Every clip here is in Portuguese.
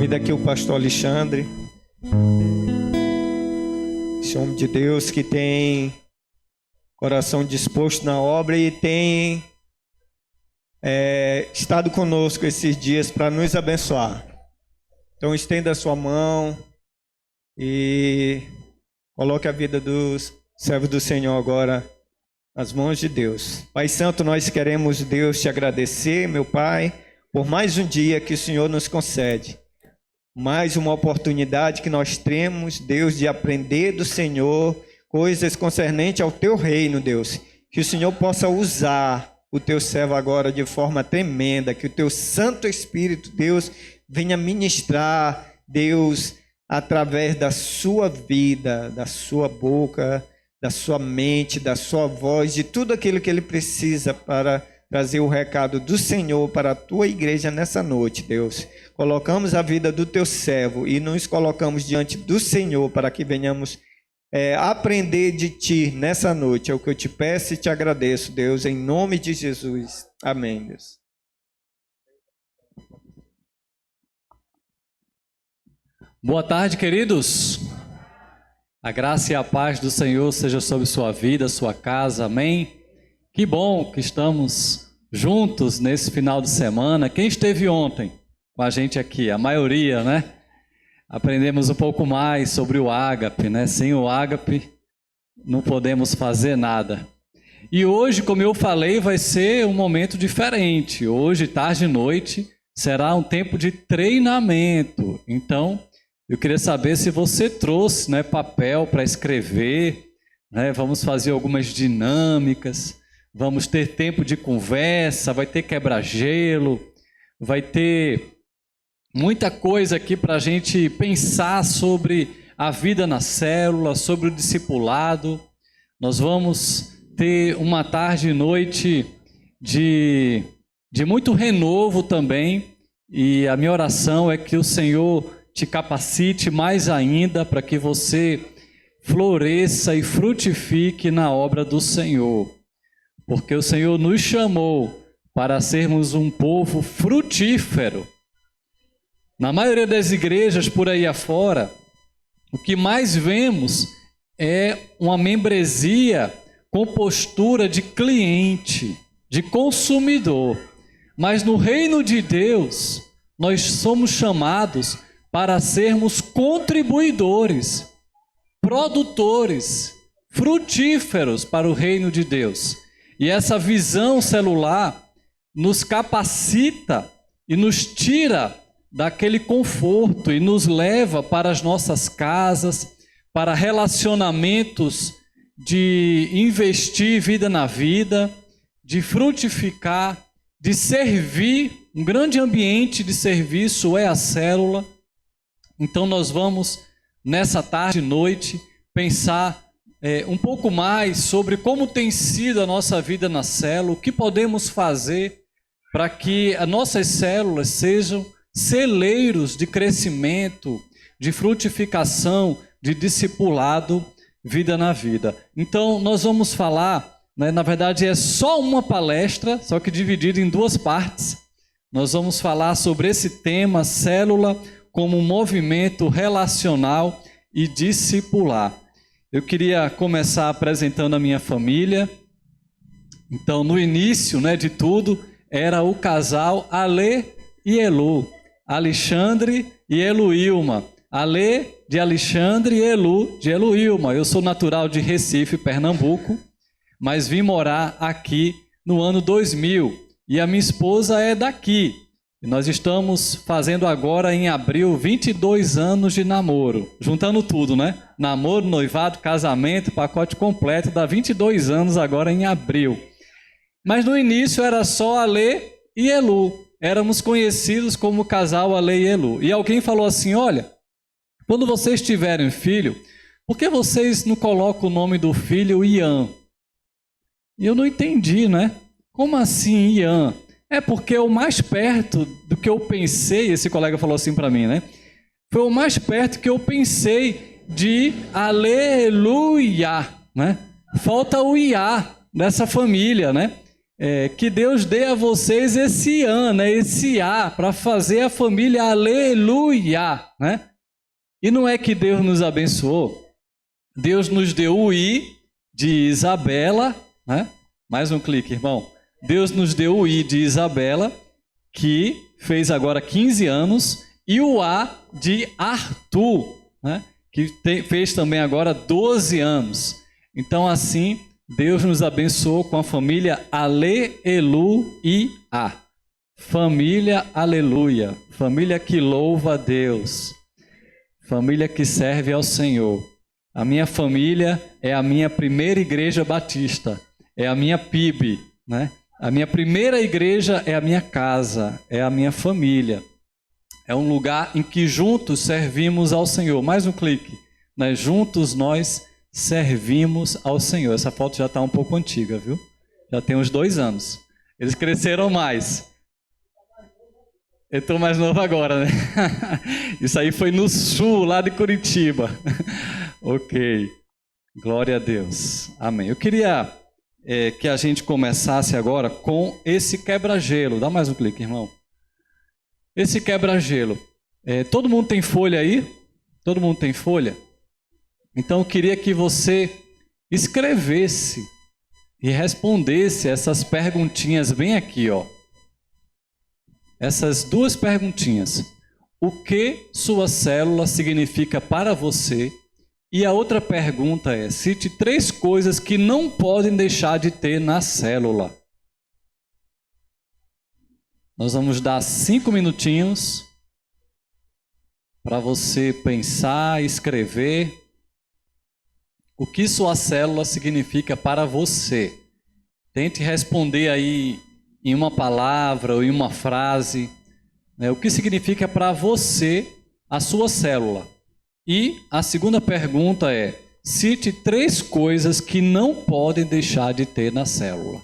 convido aqui o pastor Alexandre, esse homem de Deus que tem coração disposto na obra e tem estado conosco esses dias para nos abençoar. Então estenda a sua mão e coloque a vida dos servos do Senhor agora nas mãos de Deus. Pai Santo, nós queremos, Deus, te agradecer, meu Pai, por mais um dia que o Senhor nos concede. Mais uma oportunidade que nós temos, Deus, de aprender do Senhor coisas concernentes ao teu reino, Deus. Que o Senhor possa usar o teu servo agora de forma tremenda, que o teu Santo Espírito, Deus, venha ministrar, Deus, através da sua vida, da sua boca, da sua mente, da sua voz, de tudo aquilo que ele precisa para trazer o recado do Senhor para a tua igreja nessa noite, Deus. Colocamos a vida do teu servo e nos colocamos diante do Senhor para que venhamos aprender de ti nessa noite. É o que eu te peço e te agradeço, Deus, em nome de Jesus. Amém, Deus. Boa tarde, queridos. A graça e a paz do Senhor seja sobre sua vida, sua casa, amém? Que bom que estamos juntos nesse final de semana. Quem esteve ontem com a gente aqui? A maioria, né? Aprendemos um pouco mais sobre o ágape, né? Sem o ágape não podemos fazer nada. E hoje, como eu falei, vai ser um momento diferente. Hoje, tarde e noite, será um tempo de treinamento. Então, eu queria saber se você trouxe, né, papel para escrever, né? Vamos fazer algumas dinâmicas, vamos ter tempo de conversa, vai ter quebra-gelo, vai ter muita coisa aqui para a gente pensar sobre a vida na célula, sobre o discipulado. Nós vamos ter uma tarde e noite de muito renovo também, e a minha oração é que o Senhor te capacite mais ainda para que você floresça e frutifique na obra do Senhor. Porque o Senhor nos chamou para sermos um povo frutífero. Na maioria das igrejas por aí afora, o que mais vemos é uma membresia com postura de cliente, de consumidor. Mas no reino de Deus, nós somos chamados para sermos contribuidores, produtores, frutíferos para o reino de Deus. E essa visão celular nos capacita e nos tira daquele conforto e nos leva para as nossas casas, para relacionamentos de investir vida na vida, de frutificar, de servir. Um grande ambiente de serviço é a célula. Então nós vamos, nessa tarde e noite, pensar um pouco mais sobre como tem sido a nossa vida na célula, o que podemos fazer para que as nossas células sejam celeiros de crescimento, de frutificação, de discipulado, vida na vida. Então nós vamos falar, né, na verdade é só uma palestra, só que dividida em duas partes. Nós vamos falar sobre esse tema, célula como um movimento relacional e discipular. Eu queria começar apresentando a minha família. Então, no início, né, de tudo, era o casal Ale e Elu, Alexandre e Eluilma. Ale de Alexandre e Elu de Eluilma. Eu sou natural de Recife, Pernambuco, mas vim morar aqui no ano 2000. E a minha esposa é daqui. E nós estamos fazendo agora, em abril, 22 anos de namoro. Juntando tudo, né? Namoro, noivado, casamento, pacote completo. Dá 22 anos agora em abril. Mas no início era só Ale e Elu. Éramos conhecidos como casal Ale e Elu. E alguém falou assim, olha, quando vocês tiverem filho, por que vocês não colocam o nome do filho Ian? E eu não entendi, né? Como assim Ian? É porque o mais perto do que eu pensei, esse colega falou assim para mim, né? Foi o mais perto que eu pensei de aleluia, né? Falta o iá dessa família, né? que Deus dê a vocês esse ano, esse A, para fazer a família aleluia, né? E não é que Deus nos abençoou, Deus nos deu o I de Isabela, né? Mais um clique, irmão. Deus nos deu o I de Isabela, que fez agora 15 anos, e o A de Arthur, né? Que fez também agora 12 anos. Então, assim, Deus nos abençoou com a família Aleluia. Família Aleluia. Família que louva a Deus. Família que serve ao Senhor. A minha família é a minha primeira igreja batista. É a minha PIB, né? A minha primeira igreja é a minha casa. É a minha família. É um lugar em que juntos servimos ao Senhor. Mais um clique. Né? Juntos nós servimos ao Senhor. Essa foto já está um pouco antiga, viu? Já tem uns 2 anos. Eles cresceram mais. Eu estou mais novo agora, né? Isso aí foi no sul, lá de Curitiba. Ok. Glória a Deus. Amém. Eu queria que a gente começasse agora com esse quebra-gelo. Dá mais um clique, irmão. Esse quebra-gelo. Todo mundo tem folha aí? Todo mundo tem folha? Então eu queria que você escrevesse e respondesse essas perguntinhas bem aqui, ó. Essas 2 perguntinhas. O que sua célula significa para você? E a outra pergunta é: cite 3 coisas que não podem deixar de ter na célula. Nós vamos dar 5 minutinhos para você pensar, escrever o que sua célula significa para você. Tente responder aí em uma palavra ou em uma frase, né, o que significa para você a sua célula. E a segunda pergunta é: cite 3 coisas que não podem deixar de ter na célula.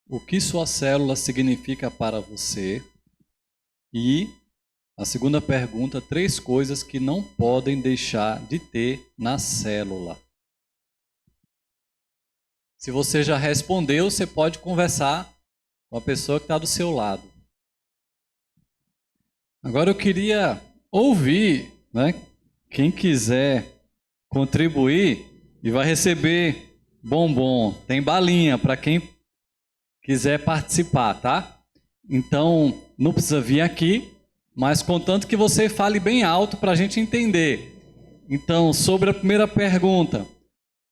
O que sua célula significa para você? E a segunda pergunta: 3 coisas que não podem deixar de ter na célula. Se você já respondeu, você pode conversar com a pessoa que está do seu lado. Agora eu queria ouvir, né? Quem quiser contribuir e vai receber bombom. Tem balinha para quem quiser participar, tá? Então, não precisa vir aqui, mas contanto que você fale bem alto para a gente entender. Então, sobre a primeira pergunta,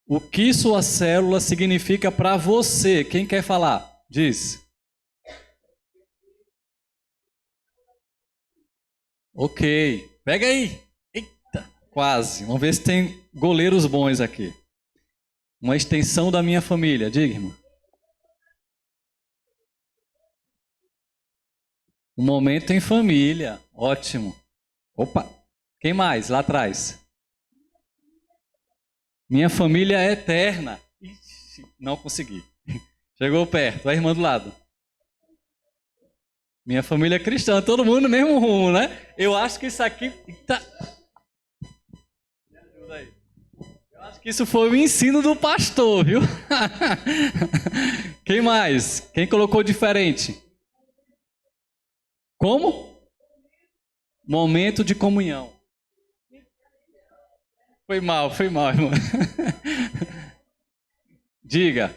o que sua célula significa para você? Quem quer falar? Diz. Ok, pega aí. Eita, quase. Vamos ver se tem goleiros bons aqui. Uma extensão da minha família. Diga, irmão. Um momento em família. Ótimo. Opa. Quem mais? Lá atrás. Minha família é eterna. Ixi, não consegui. Chegou perto. A irmã do lado. Minha família é cristã. Todo mundo no mesmo rumo, né? Eu acho que isso aqui... Eita. Me ajuda aí. Eu acho que isso foi o ensino do pastor, viu? Quem mais? Quem colocou diferente? Como? Momento de comunhão. Foi mal, irmão. Diga.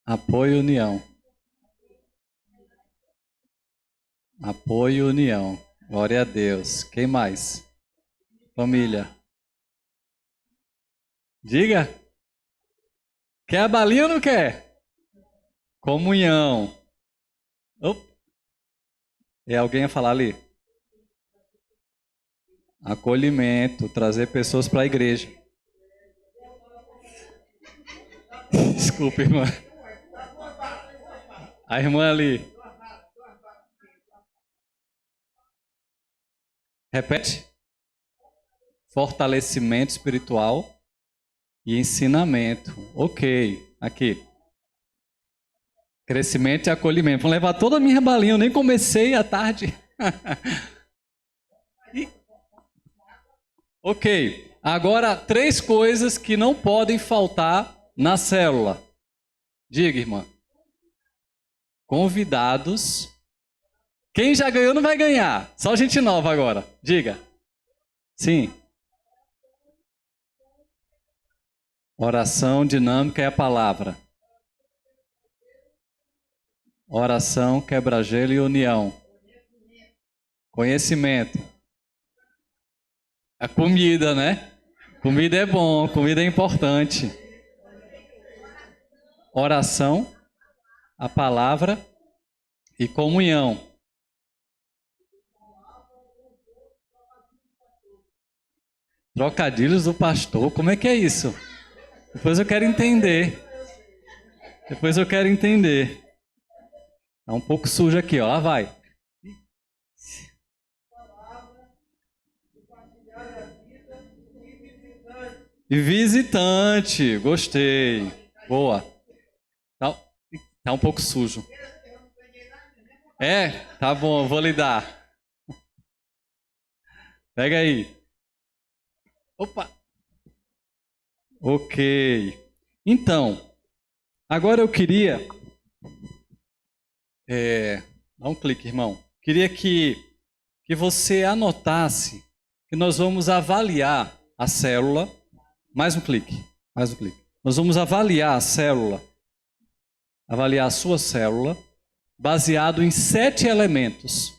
Apoio e união. Apoio e união. Glória a Deus. Quem mais? Família. Diga. Quer a balinha ou não quer? Comunhão. Opa. É alguém a falar ali? Acolhimento, trazer pessoas para a igreja. Desculpa, irmã. A irmã ali. Repete. Fortalecimento espiritual e ensinamento. Ok, aqui. Crescimento e acolhimento. Vou levar toda a minha balinha, eu nem comecei à tarde. Ok. Agora, 3 coisas que não podem faltar na célula. Diga, irmã. Convidados. Quem já ganhou não vai ganhar. Só gente nova agora. Diga. Sim. Oração dinâmica é a palavra. Oração, quebra-gelo e união. Conhecimento. A comida, né? Comida é bom, comida é importante. Oração, a palavra e comunhão. Trocadilhos do pastor, como é que é isso? Depois eu quero entender. Tá um pouco sujo aqui, ó. Lá vai. E visitante, gostei. Boa. Tá um pouco sujo. É, tá bom, vou lhe dar. Pega aí. Opa. Ok. Então, agora eu queria... dá um clique, irmão. Queria que você anotasse que nós vamos avaliar a célula. Mais um clique. Nós vamos avaliar a célula, avaliar a sua célula, baseado em 7 elementos.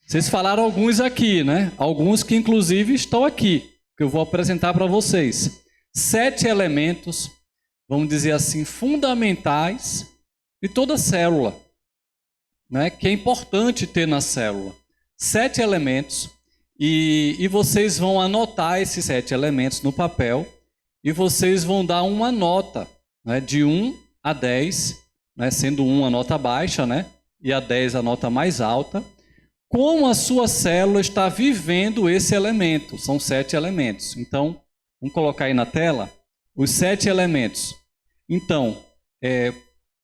Vocês falaram alguns aqui, né? Alguns que inclusive estão aqui, que eu vou apresentar para vocês. 7 elementos, vamos dizer assim, fundamentais de toda célula, né? Que é importante ter na célula. 7 elementos, e vocês vão anotar esses 7 elementos no papel, e vocês vão dar uma nota, né, de 1 a 10, né, sendo 1 a nota baixa, né, e a 10 a nota mais alta, como a sua célula está vivendo esse elemento. São 7 elementos. Então, vamos colocar aí na tela os 7 elementos. Então,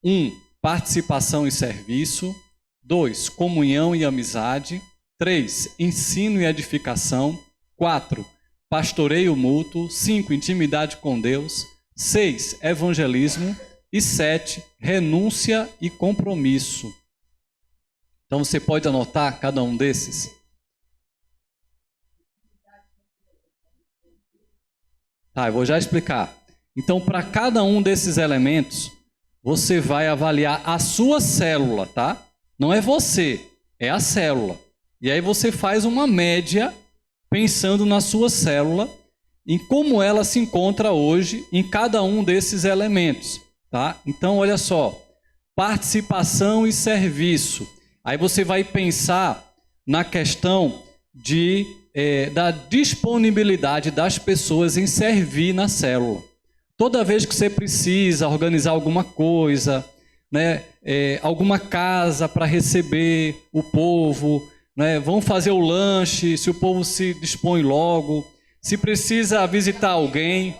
1, participação e serviço. 2, comunhão e amizade. 3, ensino e edificação. 4, pastoreio mútuo. 5, intimidade com Deus. 6, evangelismo. E 7, renúncia e compromisso. Então você pode anotar cada um desses. Tá, eu vou já explicar. Então, para cada um desses elementos, você vai avaliar a sua célula, tá? Não é você, é a célula. E aí você faz uma média pensando na sua célula, em como ela se encontra hoje em cada um desses elementos, tá? Então, olha só, participação e serviço. Aí você vai pensar na questão da disponibilidade das pessoas em servir na célula. Toda vez que você precisa organizar alguma coisa, né, alguma casa para receber o povo, né, vão fazer o lanche, se o povo se dispõe logo, se precisa visitar alguém.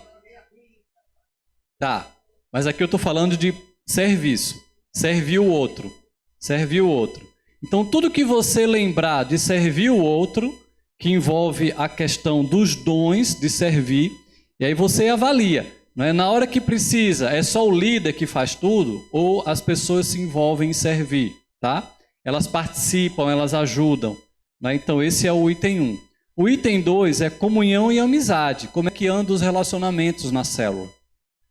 Tá, mas aqui eu estou falando de serviço, servir o outro. Então, tudo que você lembrar de servir o outro, que envolve a questão dos dons de servir, e aí você avalia. Não é? Na hora que precisa, é só o líder que faz tudo, ou as pessoas se envolvem em servir, tá? Elas participam, elas ajudam. Né? Então, esse é o item 1. O item 2 é comunhão e amizade. Como é que andam os relacionamentos na célula?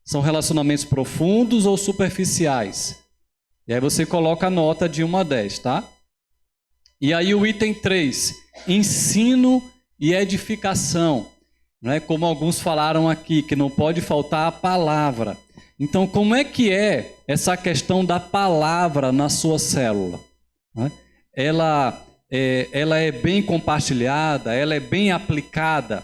São relacionamentos profundos ou superficiais? E aí você coloca a nota de 1 a 10, tá? E aí o item 3, ensino e edificação. Né? Como alguns falaram aqui, que não pode faltar a palavra. Então, como é que é essa questão da palavra na sua célula? Né? Ela é bem compartilhada, ela é bem aplicada,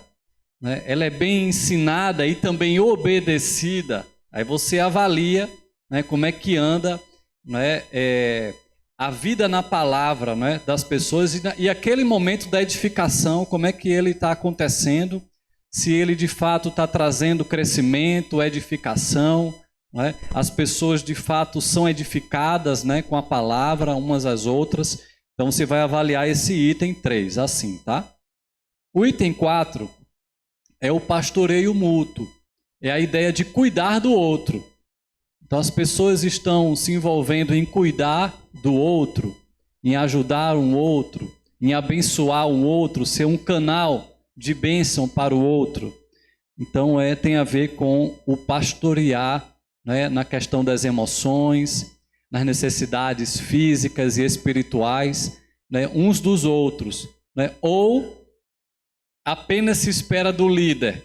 né? Ela é bem ensinada e também obedecida. Aí você avalia, né, como é que anda, né, a vida na palavra, né, das pessoas e aquele momento da edificação, como é que ele está acontecendo, se ele de fato está trazendo crescimento, edificação, né, as pessoas de fato são edificadas, né, com a palavra umas às outras. Então você vai avaliar esse item 3, assim, tá? O item 4 é o pastoreio mútuo, é a ideia de cuidar do outro. Então as pessoas estão se envolvendo em cuidar do outro, em ajudar um outro, em abençoar um outro, ser um canal de bênção para o outro. Então tem a ver com o pastorear, né, na questão das emoções, nas necessidades físicas e espirituais, né, uns dos outros, né? Ou apenas se espera do líder.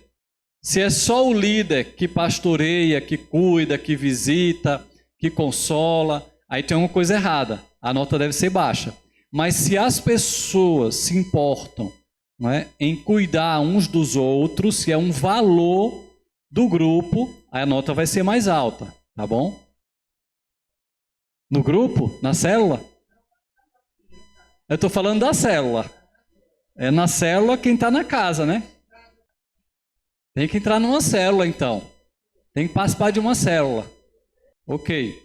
Se é só o líder que pastoreia, que cuida, que visita, que consola, aí tem alguma coisa errada, a nota deve ser baixa. Mas se as pessoas se importam, né, em cuidar uns dos outros, se é um valor do grupo, aí a nota vai ser mais alta, tá bom? No grupo? Na célula? Eu estou falando da célula. É na célula quem está na casa, né? Tem que entrar numa célula, então. Tem que participar de uma célula. Ok.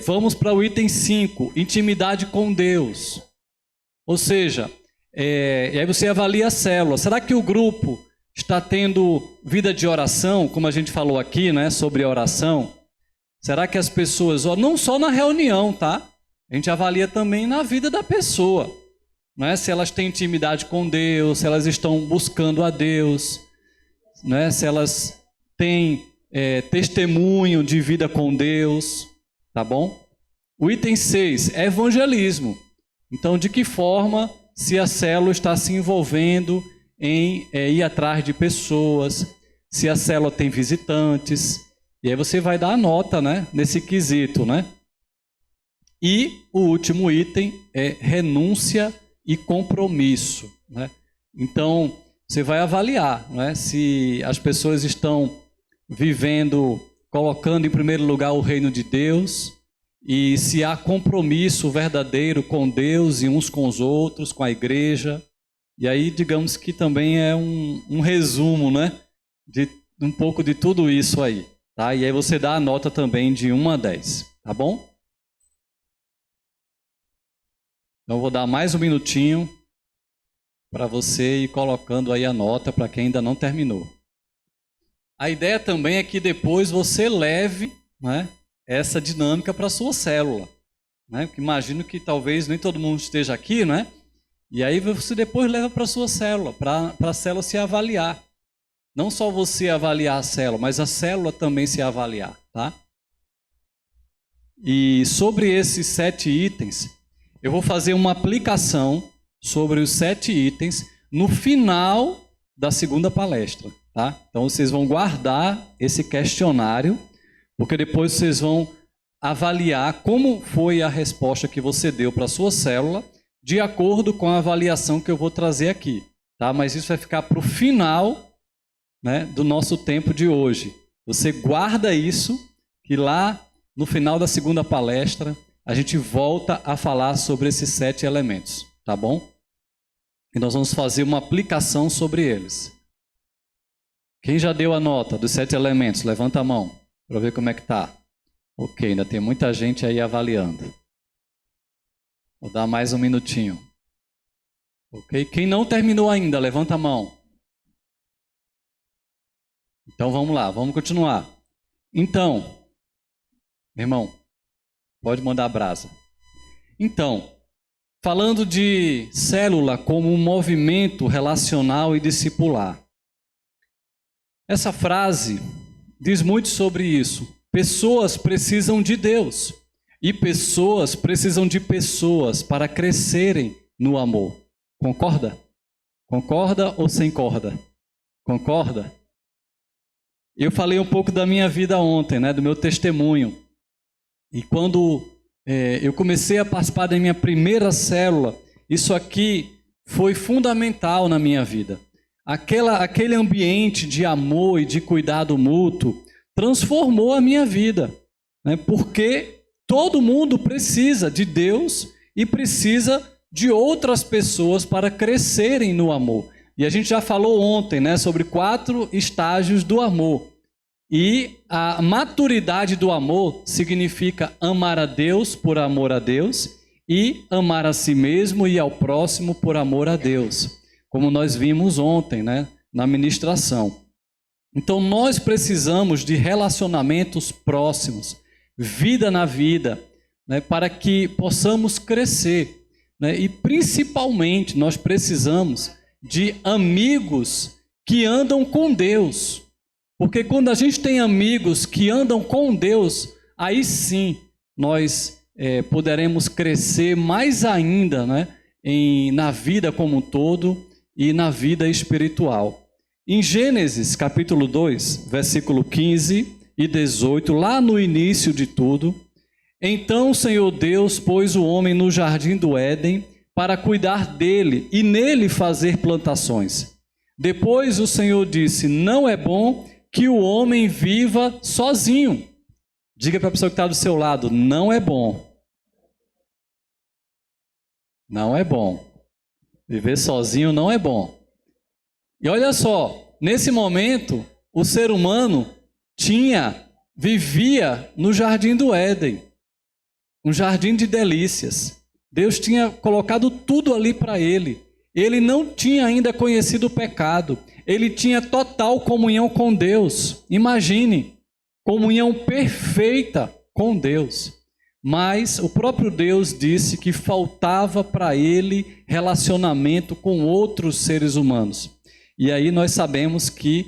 Vamos para o item 5, intimidade com Deus. Ou seja, e aí você avalia a célula. Será que o grupo está tendo vida de oração, como a gente falou aqui, né, sobre oração? Será que as pessoas, não só na reunião, tá? A gente avalia também na vida da pessoa, né? Se elas têm intimidade com Deus, se elas estão buscando a Deus, né? Se elas têm testemunho de vida com Deus, tá bom? O item 6 é evangelismo. Então, de que forma se a célula está se envolvendo em ir atrás de pessoas, se a célula tem visitantes, e aí você vai dar a nota, né, nesse quesito, né? E o último item é renúncia e compromisso, né? Então, você vai avaliar, né, se as pessoas estão vivendo, colocando em primeiro lugar o reino de Deus, e se há compromisso verdadeiro com Deus e uns com os outros, com a igreja. E aí, digamos que também é um resumo, né, de um pouco de tudo isso aí, tá? E aí você dá a nota também de 1 a 10, tá bom? Então eu vou dar mais um minutinho para você ir colocando aí a nota para quem ainda não terminou. A ideia também é que depois você leve, né, essa dinâmica para a sua célula, né? Porque imagino que talvez nem todo mundo esteja aqui, né? E aí você depois leva para a sua célula, para a célula se avaliar. Não só você avaliar a célula, mas a célula também se avaliar, tá? E sobre esses 7 itens, eu vou fazer uma aplicação sobre os 7 itens no final da segunda palestra, tá? Então vocês vão guardar esse questionário, porque depois vocês vão avaliar como foi a resposta que você deu para a sua célula, de acordo com a avaliação que eu vou trazer aqui, tá? Mas isso vai ficar para o final, né, do nosso tempo de hoje. Você guarda isso, que lá no final da segunda palestra a gente volta a falar sobre esses 7 elementos, tá bom? E nós vamos fazer uma aplicação sobre eles. Quem já deu a nota dos 7 elementos, levanta a mão para ver como é que tá. Ok, ainda tem muita gente aí avaliando. Vou dar mais um minutinho. Ok? Quem não terminou ainda, levanta a mão. Então vamos lá, vamos continuar. Então, meu irmão, pode mandar brasa. Então, falando de célula como um movimento relacional e discipular. Essa frase diz muito sobre isso. Pessoas precisam de Deus e pessoas precisam de pessoas para crescerem no amor. Concorda? Concorda ou sem corda? Concorda? Eu falei um pouco da minha vida ontem, né, do meu testemunho. E quando eu comecei a participar da minha primeira célula, isso aqui foi fundamental na minha vida. Aquele ambiente de amor e de cuidado mútuo transformou a minha vida, né? Porque todo mundo precisa de Deus e precisa de outras pessoas para crescerem no amor. E a gente já falou ontem, né, sobre 4 estágios do amor. E a maturidade do amor significa amar a Deus por amor a Deus e amar a si mesmo e ao próximo por amor a Deus. Como nós vimos ontem, né, na ministração. Então nós precisamos de relacionamentos próximos, vida na vida, né, para que possamos crescer, né, e principalmente nós precisamos de amigos que andam com Deus, porque quando a gente tem amigos que andam com Deus, aí sim nós poderemos crescer mais ainda, né, na vida como um todo e na vida espiritual. Em Gênesis capítulo 2, versículo 15 e 18, lá no início de tudo: então o Senhor Deus pôs o homem no jardim do Éden para cuidar dele e nele fazer plantações. Depois o Senhor disse: não é bom que o homem viva sozinho. Diga para a pessoa que está do seu lado: não é bom. Não é bom. Viver sozinho não é bom. E olha só, nesse momento, o ser humano vivia no jardim do Éden, um jardim de delícias. Deus tinha colocado tudo ali para ele. Ele não tinha ainda conhecido o pecado. Ele tinha total comunhão com Deus. Imagine, comunhão perfeita com Deus. Mas o próprio Deus disse que faltava para ele relacionamento com outros seres humanos. E aí nós sabemos que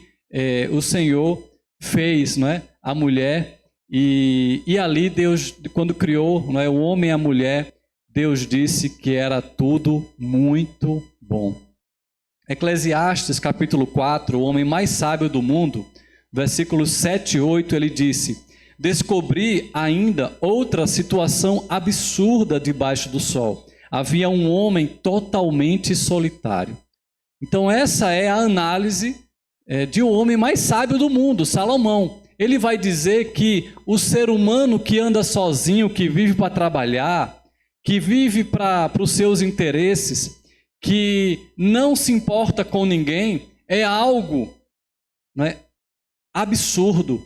o Senhor fez, não é, a mulher, e ali Deus, quando criou, não é, o homem e a mulher, Deus disse que era tudo muito bom. Eclesiastes capítulo 4, o homem mais sábio do mundo, versículos 7 e 8, ele disse: descobri ainda outra situação absurda debaixo do sol. Havia um homem totalmente solitário. Então essa é a análise de um homem mais sábio do mundo, Salomão. Ele vai dizer que o ser humano que anda sozinho, que vive para trabalhar, que vive para os seus interesses, que não se importa com ninguém, é algo, não é, absurdo.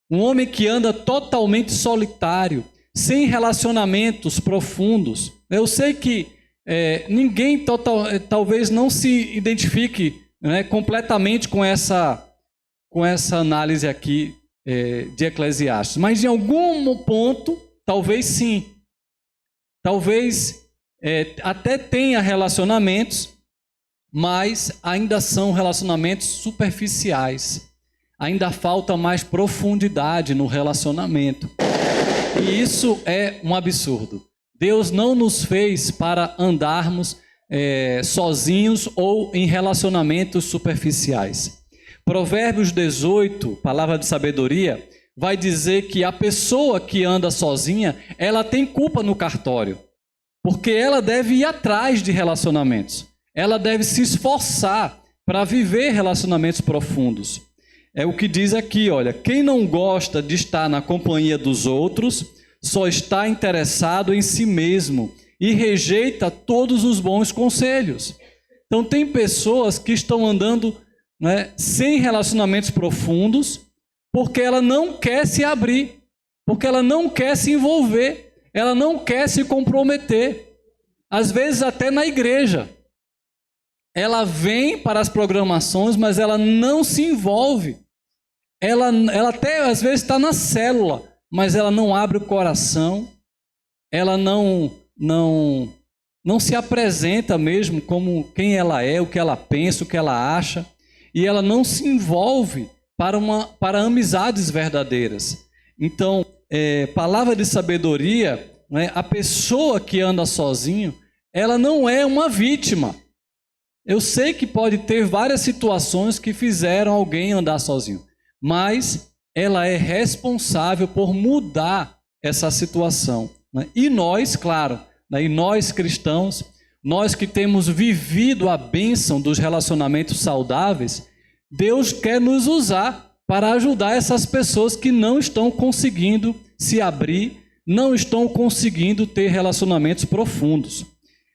Um homem que anda totalmente solitário, sem relacionamentos profundos. Eu sei que ninguém talvez não se identifique, né, completamente com essa análise aqui de Eclesiastes, mas em algum ponto, talvez sim. Talvez até tenha relacionamentos, mas ainda são relacionamentos superficiais. Ainda falta mais profundidade no relacionamento. E isso é um absurdo. Deus não nos fez para andarmos sozinhos ou em relacionamentos superficiais. Provérbios 18, palavra de sabedoria, vai dizer que a pessoa que anda sozinha, ela tem culpa no cartório, porque ela deve ir atrás de relacionamentos. Ela deve se esforçar para viver relacionamentos profundos. É o que diz aqui, olha: quem não gosta de estar na companhia dos outros, só está interessado em si mesmo e rejeita todos os bons conselhos. Então tem pessoas que estão andando, né, sem relacionamentos profundos, porque ela não quer se abrir, porque ela não quer se envolver, ela não quer se comprometer. Às vezes até na igreja. Ela vem para as programações, mas ela não se envolve. Ela até às vezes está na célula, mas ela não abre o coração. Ela não se apresenta mesmo como quem ela é, o que ela pensa, o que ela acha. E ela não se envolve para amizades verdadeiras. Então, palavra de sabedoria, né, a pessoa que anda sozinho, ela não é uma vítima. Eu sei que pode ter várias situações que fizeram alguém andar sozinho, mas ela é responsável por mudar essa situação, né? E nós, claro, né, e nós cristãos, nós que temos vivido a bênção dos relacionamentos saudáveis, Deus quer nos usar para ajudar essas pessoas que não estão conseguindo se abrir, não estão conseguindo ter relacionamentos profundos.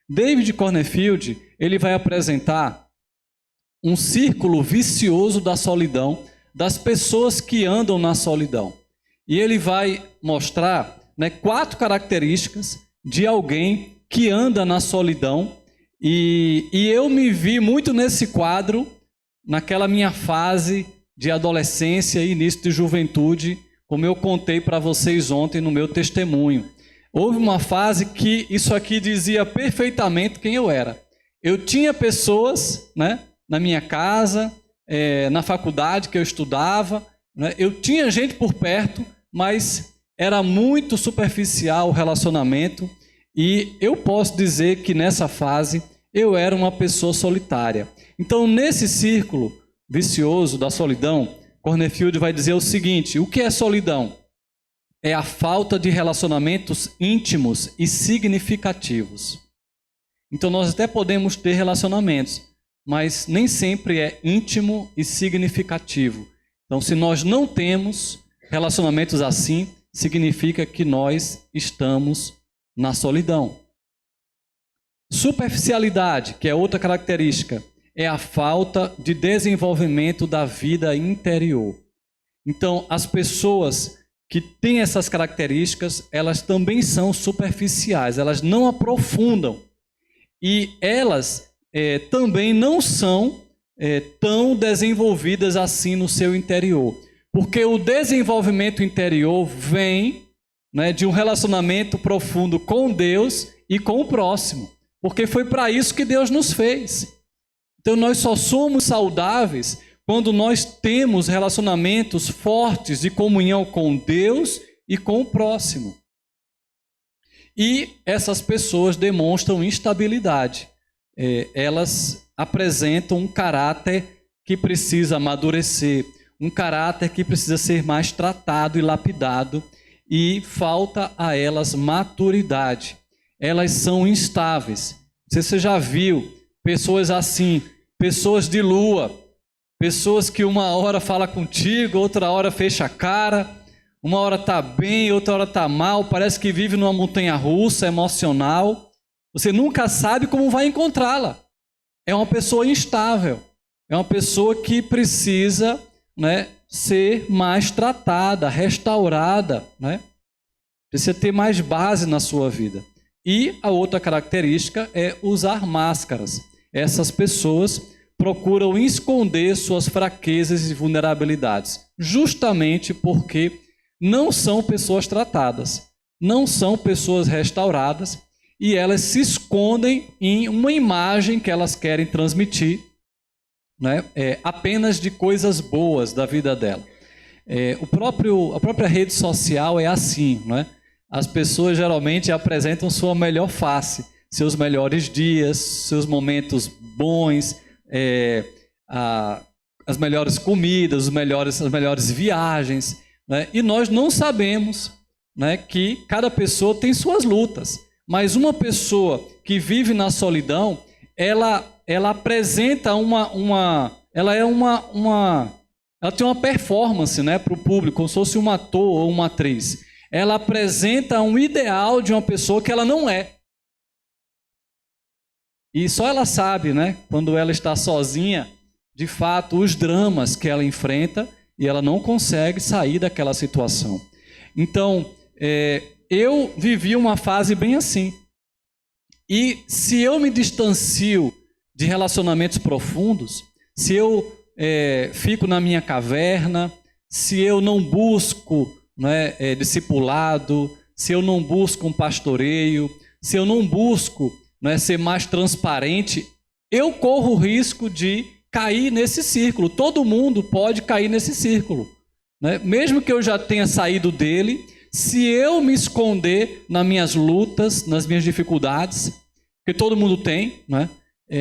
David Cornfield, ele vai apresentar um círculo vicioso da solidão, das pessoas que andam na solidão. E ele vai mostrar, né, 4 características de alguém que anda na solidão. E eu me vi muito nesse quadro, naquela minha fase de adolescência e início de juventude, como eu contei para vocês ontem no meu testemunho. Houve uma fase que isso aqui dizia perfeitamente quem eu era. Eu tinha pessoas, né, na minha casa, na faculdade que eu estudava, né, eu tinha gente por perto, mas era muito superficial o relacionamento, e eu posso dizer que nessa fase eu era uma pessoa solitária. Então, nesse círculo vicioso da solidão, Cornfield vai dizer o seguinte: o que é solidão? É a falta de relacionamentos íntimos e significativos. Então, nós até podemos ter relacionamentos, mas nem sempre é íntimo e significativo. Então, se nós não temos relacionamentos assim, significa que nós estamos na solidão. Superficialidade, que é outra característica, é a falta de desenvolvimento da vida interior. Então, as pessoas que têm essas características, elas também são superficiais, elas não aprofundam. E elas também não são tão desenvolvidas assim no seu interior. Porque o desenvolvimento interior vem, né, de um relacionamento profundo com Deus e com o próximo. Porque foi para isso que Deus nos fez. Então nós só somos saudáveis quando nós temos relacionamentos fortes de comunhão com Deus e com o próximo. E essas pessoas demonstram instabilidade. Elas apresentam um caráter que precisa amadurecer, um caráter que precisa ser mais tratado e lapidado, e falta a elas maturidade. Elas são instáveis. Você já viu pessoas assim, pessoas de lua, pessoas que uma hora fala contigo, outra hora fecha a cara, uma hora está bem, outra hora está mal, parece que vive numa montanha-russa emocional. Você nunca sabe como vai encontrá-la. É uma pessoa instável, é uma pessoa que precisa, né, ser mais tratada, restaurada, né? Precisa ter mais base na sua vida. E a outra característica é usar máscaras. Essas pessoas procuram esconder suas fraquezas e vulnerabilidades, justamente porque não são pessoas tratadas, não são pessoas restauradas, e elas se escondem em uma imagem que elas querem transmitir, né, apenas de coisas boas da vida dela. A própria rede social é assim, né? As pessoas geralmente apresentam sua melhor face, seus melhores dias, seus momentos bons, as melhores comidas, as melhores viagens, né? E nós não sabemos, né, que cada pessoa tem suas lutas. Mas uma pessoa que vive na solidão, ela apresenta ela tem uma performance, né, para o público, como se fosse um ator ou uma atriz. Ela apresenta um ideal de uma pessoa que ela não é. E só ela sabe, né, quando ela está sozinha, de fato, os dramas que ela enfrenta, e ela não consegue sair daquela situação. Então, eu vivi uma fase bem assim. E se eu me distancio de relacionamentos profundos, se eu fico na minha caverna, se eu não busco, né, discipulado, se eu não busco um pastoreio, se eu não busco, né, ser mais transparente, eu corro o risco de cair nesse círculo. Todo mundo pode cair nesse círculo, né? Mesmo que eu já tenha saído dele, se eu me esconder nas minhas lutas, nas minhas dificuldades, que todo mundo tem, né,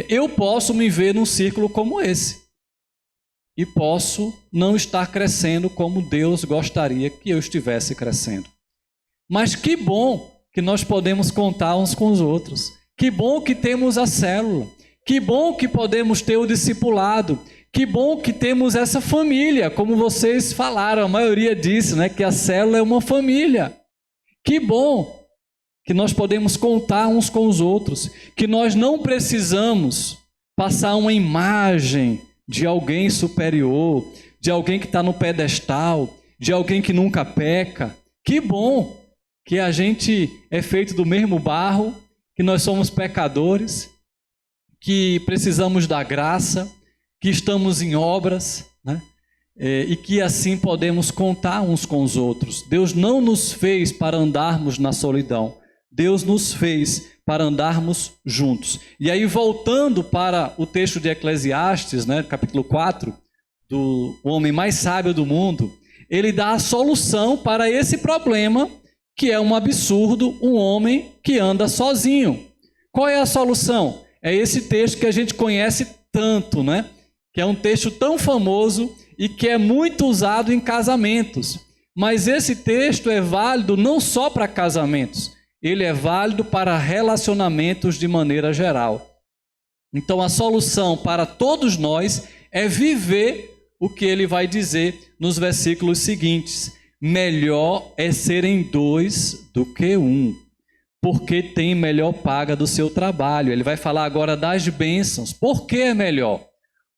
eu posso me ver num círculo como esse. E posso não estar crescendo como Deus gostaria que eu estivesse crescendo. Mas que bom que nós podemos contar uns com os outros. Que bom que temos a célula. Que bom que podemos ter o discipulado. Que bom que temos essa família, como vocês falaram, a maioria disse, né, que a célula é uma família. Que bom que nós podemos contar uns com os outros, que nós não precisamos passar uma imagem de alguém superior, de alguém que está no pedestal, de alguém que nunca peca. Que bom que a gente é feito do mesmo barro, que nós somos pecadores, que precisamos da graça, que estamos em obras, né? E que assim podemos contar uns com os outros. Deus não nos fez para andarmos na solidão. Deus nos fez para andarmos juntos. E aí, voltando para o texto de Eclesiastes, né, capítulo 4, do homem mais sábio do mundo, ele dá a solução para esse problema, que é um absurdo, um homem que anda sozinho. Qual é a solução? É esse texto que a gente conhece tanto, né? Que é um texto tão famoso e que é muito usado em casamentos. Mas esse texto é válido não só para casamentos, ele é válido para relacionamentos de maneira geral. Então a solução para todos nós é viver o que ele vai dizer nos versículos seguintes. Melhor é serem dois do que um, porque tem melhor paga do seu trabalho. Ele vai falar agora das bênçãos. Por que é melhor?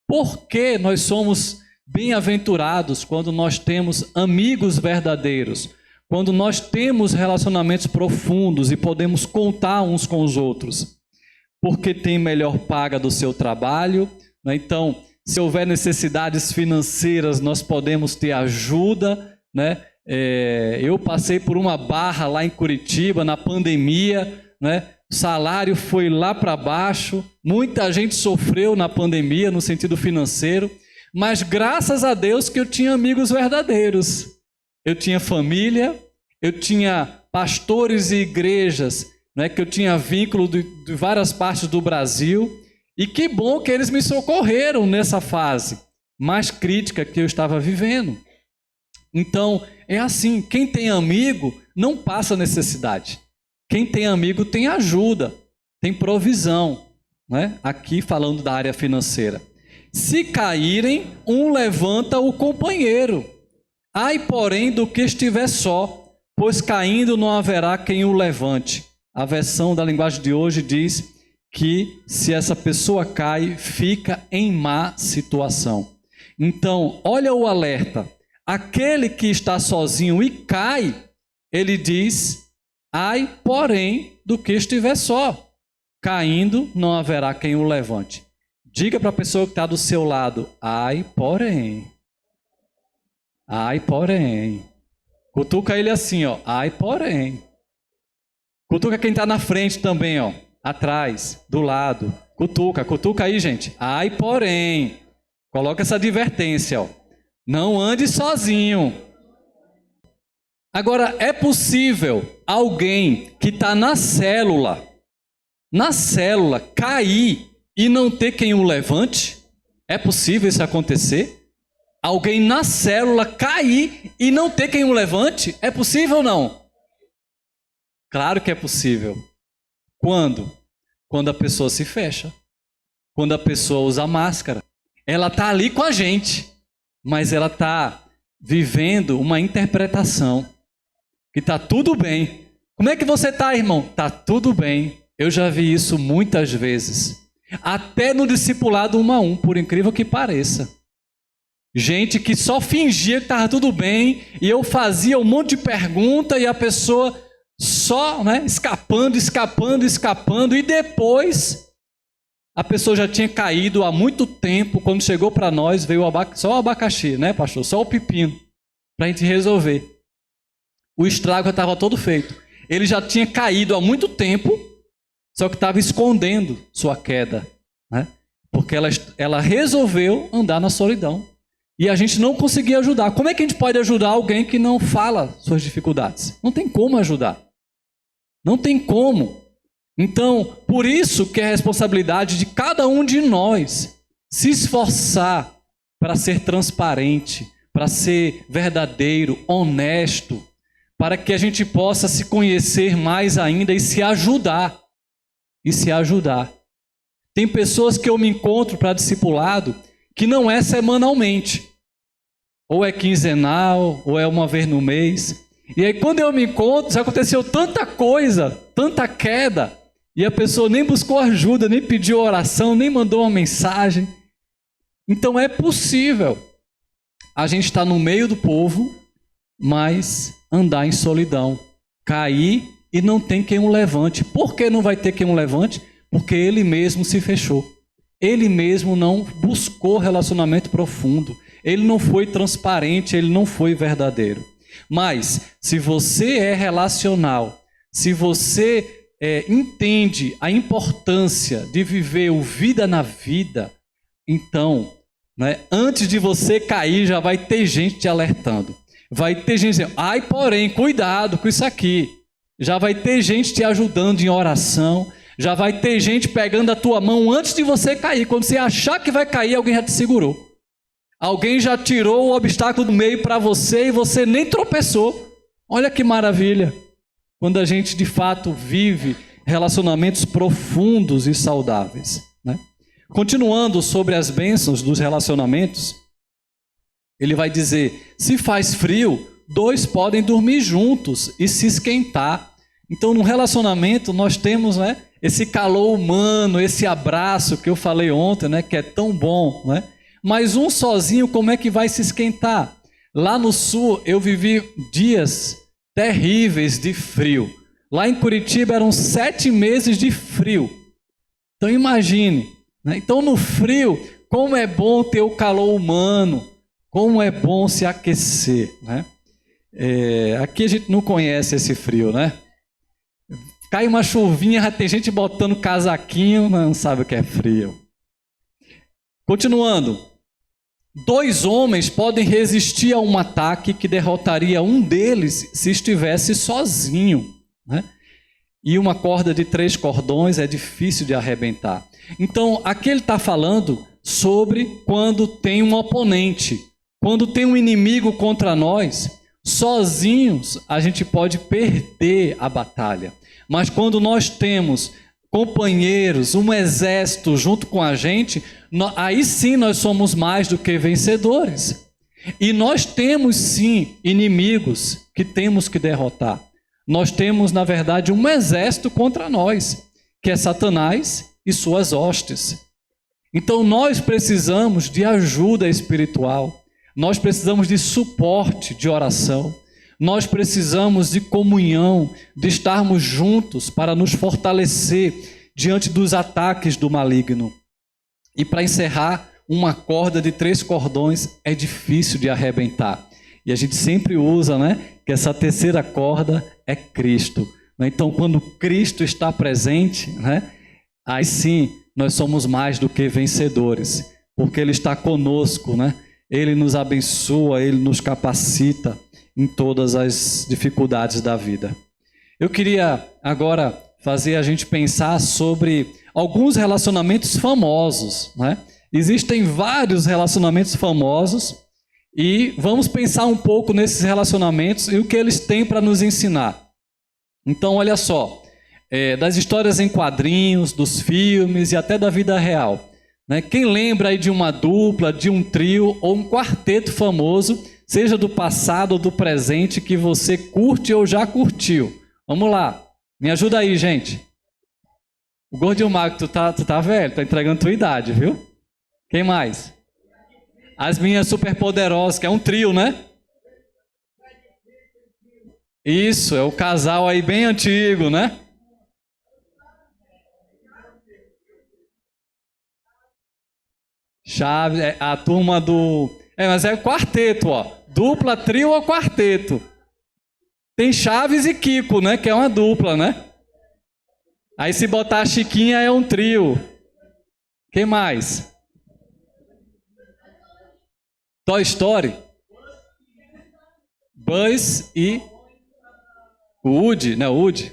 Porque nós somos bem-aventurados quando nós temos amigos verdadeiros, quando nós temos relacionamentos profundos e podemos contar uns com os outros. Porque tem melhor paga do seu trabalho, né? Então, se houver necessidades financeiras, nós podemos ter ajuda, né? Eu passei por uma barra lá em Curitiba, na pandemia, né? O salário foi lá para baixo, muita gente sofreu na pandemia no sentido financeiro, mas graças a Deus que eu tinha amigos verdadeiros. Eu tinha família, eu tinha pastores e igrejas, né, que eu tinha vínculo de várias partes do Brasil, e que bom que eles me socorreram nessa fase mais crítica que eu estava vivendo. Então, é assim, quem tem amigo não passa necessidade. Quem tem amigo tem ajuda, tem provisão, né? Aqui falando da área financeira. Se caírem, um levanta o companheiro. Ai, porém, do que estiver só, pois caindo não haverá quem o levante. A versão da linguagem de hoje diz que se essa pessoa cai, fica em má situação. Então, olha o alerta. Aquele que está sozinho e cai, ele diz, ai, porém, do que estiver só. Caindo, não haverá quem o levante. Diga para a pessoa que está do seu lado, ai, porém. Ai, porém. Cutuca ele assim, ó, ai, porém. Cutuca quem está na frente também, ó. Atrás, do lado. Cutuca aí, gente. Ai, porém. Coloca essa advertência, ó. Não ande sozinho. Agora, é possível alguém que está na célula, cair e não ter quem o levante? É possível isso acontecer? Alguém na célula cair e não ter quem o levante? É possível ou não? Claro que é possível. Quando? Quando a pessoa se fecha. Quando a pessoa usa máscara. Ela está ali com a gente, mas ela está vivendo uma interpretação. Que está tudo bem. Como é que você está, irmão? Está tudo bem. Eu já vi isso muitas vezes. Até no discipulado 1 a 1, por incrível que pareça. Gente que só fingia que estava tudo bem, e eu fazia um monte de pergunta, e a pessoa só, né, escapando, e depois a pessoa já tinha caído há muito tempo. Quando chegou para nós, veio só o abacaxi, né, pastor? Só o pepino, para a gente resolver. O estrago já estava todo feito. Ele já tinha caído há muito tempo, só que estava escondendo sua queda, né? Porque ela resolveu andar na solidão. E a gente não conseguia ajudar. Como é que a gente pode ajudar alguém que não fala suas dificuldades? Não tem como ajudar. Não tem como. Então, por isso que é a responsabilidade de cada um de nós se esforçar para ser transparente, para ser verdadeiro, honesto, para que a gente possa se conhecer mais ainda e se ajudar. Tem pessoas que eu me encontro para discipulado que não é semanalmente, ou é quinzenal, ou é uma vez no mês. E aí quando eu me encontro, já aconteceu tanta coisa, tanta queda, e a pessoa nem buscou ajuda, nem pediu oração, nem mandou uma mensagem. Então é possível a gente estar no meio do povo, mas andar em solidão, cair e não tem quem o levante. Por que não vai ter quem o levante? Porque ele mesmo se fechou. ele mesmo não buscou relacionamento profundo. Ele não foi transparente, ele não foi verdadeiro. Mas, se você é relacional, se você entende a importância de viver o vida na vida, então, né, antes de você cair, já vai ter gente te alertando. Vai ter gente dizendo, ai, porém, cuidado com isso aqui. Já vai ter gente te ajudando em oração. Já vai ter gente pegando a tua mão antes de você cair. Quando você achar que vai cair, alguém já te segurou. Alguém já tirou o obstáculo do meio para você e você nem tropeçou. Olha que maravilha. Quando a gente de fato vive relacionamentos profundos e saudáveis, né? Continuando sobre as bênçãos dos relacionamentos, ele vai dizer, se faz frio, 2 podem dormir juntos e se esquentar. Então, no relacionamento, nós temos, né, esse calor humano, esse abraço que eu falei ontem, né, que é tão bom, né? Mas um sozinho, como é que vai se esquentar? Lá no sul, eu vivi dias terríveis de frio. Lá em Curitiba eram 7 meses de frio. Então imagine, né? Então no frio, como é bom ter o calor humano, como é bom se aquecer, né? Aqui a gente não conhece esse frio, né? Cai uma chuvinha, já tem gente botando casaquinho, não sabe o que é frio. Continuando. 2 homens podem resistir a um ataque que derrotaria um deles se estivesse sozinho, né? E uma corda de 3 cordões é difícil de arrebentar. Então, aqui ele está falando sobre quando tem um oponente, quando tem um inimigo contra nós, sozinhos a gente pode perder a batalha. Mas quando nós temos companheiros, um exército junto com a gente, aí sim nós somos mais do que vencedores. E nós temos sim inimigos que temos que derrotar. Nós temos, na verdade, um exército contra nós, que é Satanás e suas hostes. Então nós precisamos de ajuda espiritual, nós precisamos de suporte de oração, nós precisamos de comunhão, de estarmos juntos para nos fortalecer diante dos ataques do maligno. E para encerrar, uma corda de 3 cordões é difícil de arrebentar. E a gente sempre usa, né, que essa terceira corda é Cristo. Então, quando Cristo está presente, né, aí sim nós somos mais do que vencedores, porque Ele está conosco, né? Ele nos abençoa, Ele nos capacita em todas as dificuldades da vida. Eu queria agora fazer a gente pensar sobre alguns relacionamentos famosos, né? Existem vários relacionamentos famosos e vamos pensar um pouco nesses relacionamentos e o que eles têm para nos ensinar. Então, olha só, das histórias em quadrinhos, dos filmes e até da vida real, né? Quem lembra aí de uma dupla, de um trio ou um quarteto famoso, seja do passado ou do presente, que você curte ou já curtiu? Vamos lá, me ajuda aí, gente. O Gordinho Mago, tu tá velho, tá entregando tua idade, viu? Quem mais? As Minhas Superpoderosas, que é um trio, né? Isso, é o casal aí bem antigo, né? Chaves, a turma do... mas é o quarteto, ó. Dupla, trio ou quarteto? Tem Chaves e Kiko, né? Que é uma dupla, né? Aí se botar a Chiquinha é um trio. Quem mais? Toy Story. Buzz e... Woody, né? Woody.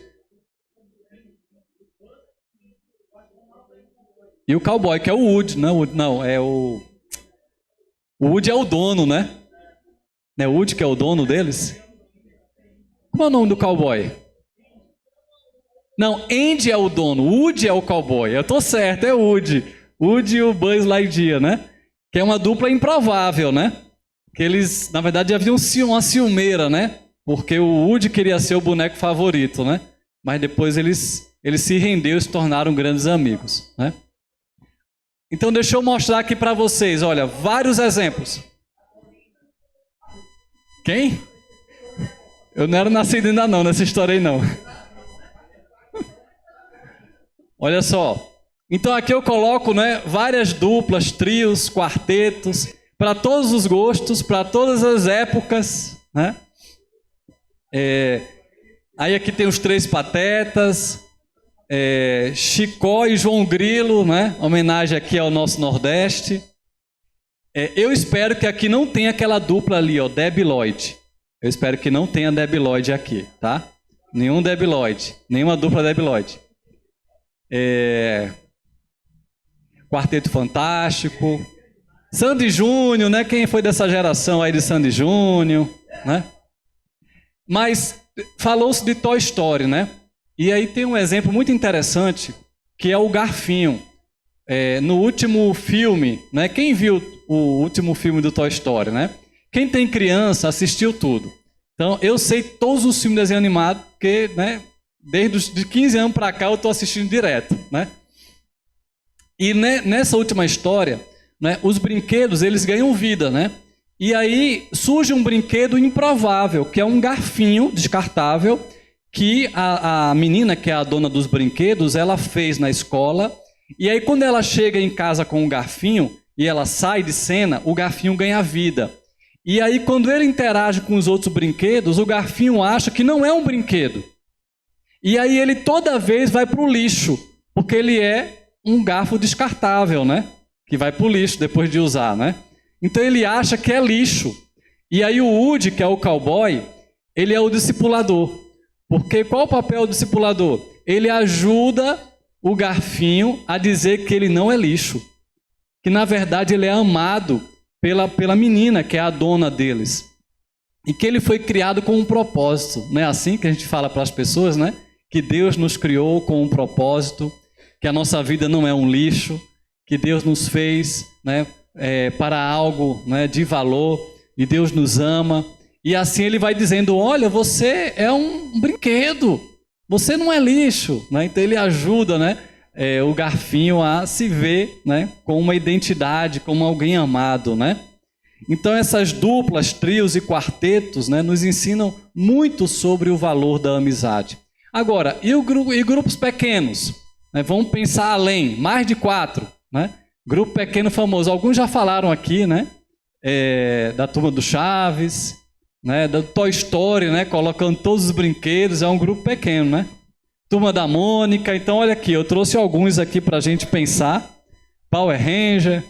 E o cowboy, que é o Woody, não, é o... O Woody é o dono, né? Não é o Woody que é o dono deles? Qual é o nome do cowboy? Não, Andy é o dono, Woody é o cowboy. Eu tô certo, é Woody. Woody e o Buzz Lightyear, né? Que é uma dupla improvável, né? Que eles, na verdade, haviam uma ciumeira, né? Porque o Woody queria ser o boneco favorito, né? Mas depois eles se renderam e se tornaram grandes amigos, né? Então deixa eu mostrar aqui para vocês, olha, vários exemplos. Quem? Eu não era nascido ainda não, nessa história aí não. Olha só. Então aqui eu coloco, né, várias duplas, trios, quartetos, para todos os gostos, para todas as épocas, né? Aí aqui tem os Três Patetas, Chicó e João Grilo, né? Homenagem aqui ao nosso Nordeste. Eu espero que aqui não tenha aquela dupla ali, ó, Debi Lloyd. Eu espero que não tenha Debi Lloyd aqui, tá? Nenhum Debi Lloyd, nenhuma dupla Debi Lloyd. Quarteto Fantástico, Sandy Júnior, né? Quem foi dessa geração aí de Sandy Júnior, né? Mas falou-se de Toy Story, né? E aí tem um exemplo muito interessante, que é o Garfinho. No último filme, né? Quem viu o último filme do Toy Story, né? Quem tem criança assistiu tudo. Então, eu sei todos os filmes de desenho animado, porque, né? Desde os de 15 anos para cá eu estou assistindo direto, né? E nessa última história, né, os brinquedos, eles ganham vida, né? E aí surge um brinquedo improvável, que é um garfinho descartável, que a menina, que é a dona dos brinquedos, ela fez na escola. E aí quando ela chega em casa com o garfinho, e ela sai de cena, o garfinho ganha vida. E aí quando ele interage com os outros brinquedos, o garfinho acha que não é um brinquedo. E aí ele toda vez vai para o lixo, porque ele é um garfo descartável, né? Que vai para o lixo depois de usar, né? Então ele acha que é lixo. E aí o Woody, que é o cowboy, ele é o discipulador. Porque qual o papel do discipulador? Ele ajuda o garfinho a dizer que ele não é lixo. Que na verdade ele é amado pela menina, que é a dona deles. E que ele foi criado com um propósito. Não é assim que a gente fala para as pessoas, né? Que Deus nos criou com um propósito, que a nossa vida não é um lixo, que Deus nos fez, né, para algo, né, de valor, e Deus nos ama. E assim ele vai dizendo, olha, você é um brinquedo, você não é lixo, né? Então ele ajuda, né, o garfinho a se ver, né, com uma identidade, como alguém amado, né? Então essas duplas, trios e quartetos, né, nos ensinam muito sobre o valor da amizade. Agora, e grupos pequenos? Vamos pensar além, mais de 4, né? Grupo pequeno famoso, alguns já falaram aqui, né? Da Turma do Chaves, né? Da Toy Story, né? Colocando todos os brinquedos, é um grupo pequeno, né? Turma da Mônica, então olha aqui, eu trouxe alguns aqui para a gente pensar. Power Ranger.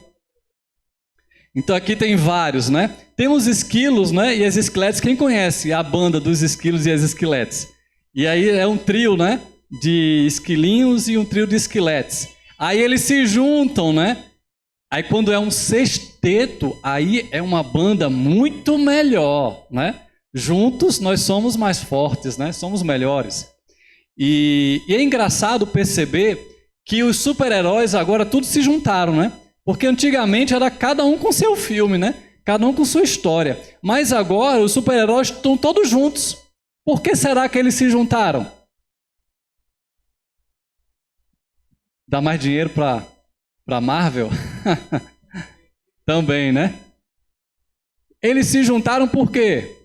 Então aqui tem vários, né? Tem os esquilos, né? E as esqueletes, quem conhece a banda dos esquilos e as esqueletes? E aí é um trio, né? De esquilinhos e um trio de esqueletes. Aí eles se juntam, né? Aí quando é um sexteto, aí é uma banda muito melhor, né? Juntos nós somos mais fortes, né? Somos melhores. E é engraçado perceber que os super-heróis agora todos se juntaram, né? Porque antigamente era cada um com seu filme, né? Cada um com sua história. Mas agora os super-heróis estão todos juntos. Por que será que eles se juntaram? Dá mais dinheiro para Marvel? Também, né? Eles se juntaram por quê?